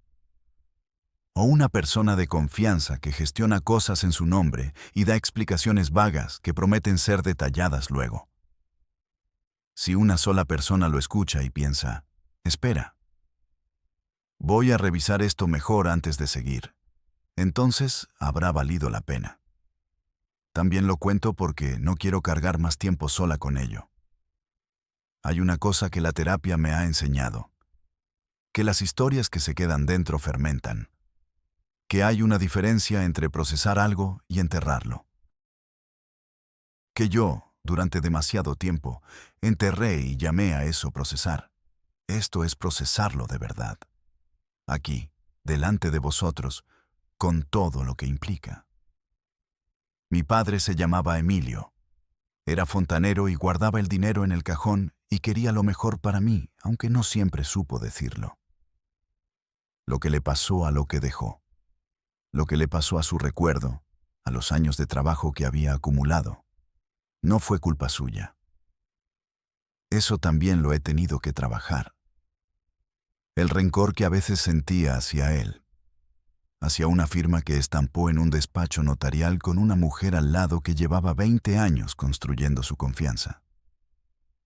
o una persona de confianza que gestiona cosas en su nombre y da explicaciones vagas que prometen ser detalladas luego. Si una sola persona lo escucha y piensa, espera, voy a revisar esto mejor antes de seguir, entonces habrá valido la pena. También lo cuento porque no quiero cargar más tiempo sola con ello. Hay una cosa que la terapia me ha enseñado, que las historias que se quedan dentro fermentan, que hay una diferencia entre procesar algo y enterrarlo. Que yo, durante demasiado tiempo, enterré y llamé a eso procesar. Esto es procesarlo de verdad. Aquí, delante de vosotros, con todo lo que implica. Mi padre se llamaba Emilio. Era fontanero y guardaba el dinero en el cajón y quería lo mejor para mí, aunque no siempre supo decirlo. Lo que le pasó a lo que dejó. Lo que le pasó a su recuerdo, a los años de trabajo que había acumulado. No fue culpa suya. Eso también lo he tenido que trabajar. El rencor que a veces sentía hacia él, hacia una firma que estampó en un despacho notarial con una mujer al lado que llevaba 20 años construyendo su confianza.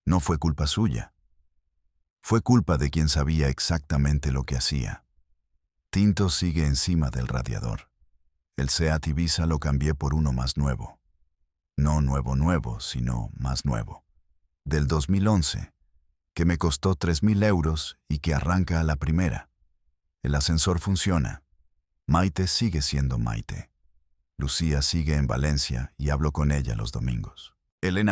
No fue culpa suya. Fue culpa de quien sabía exactamente lo que hacía. Tinto sigue encima del radiador. El Seat Ibiza lo cambié por uno más nuevo. No nuevo, sino más nuevo. Del 2011, que me costó 3.000 euros y que arranca a la primera. El ascensor funciona. Maite sigue siendo Maite. Lucía sigue en Valencia y hablo con ella los domingos. Elena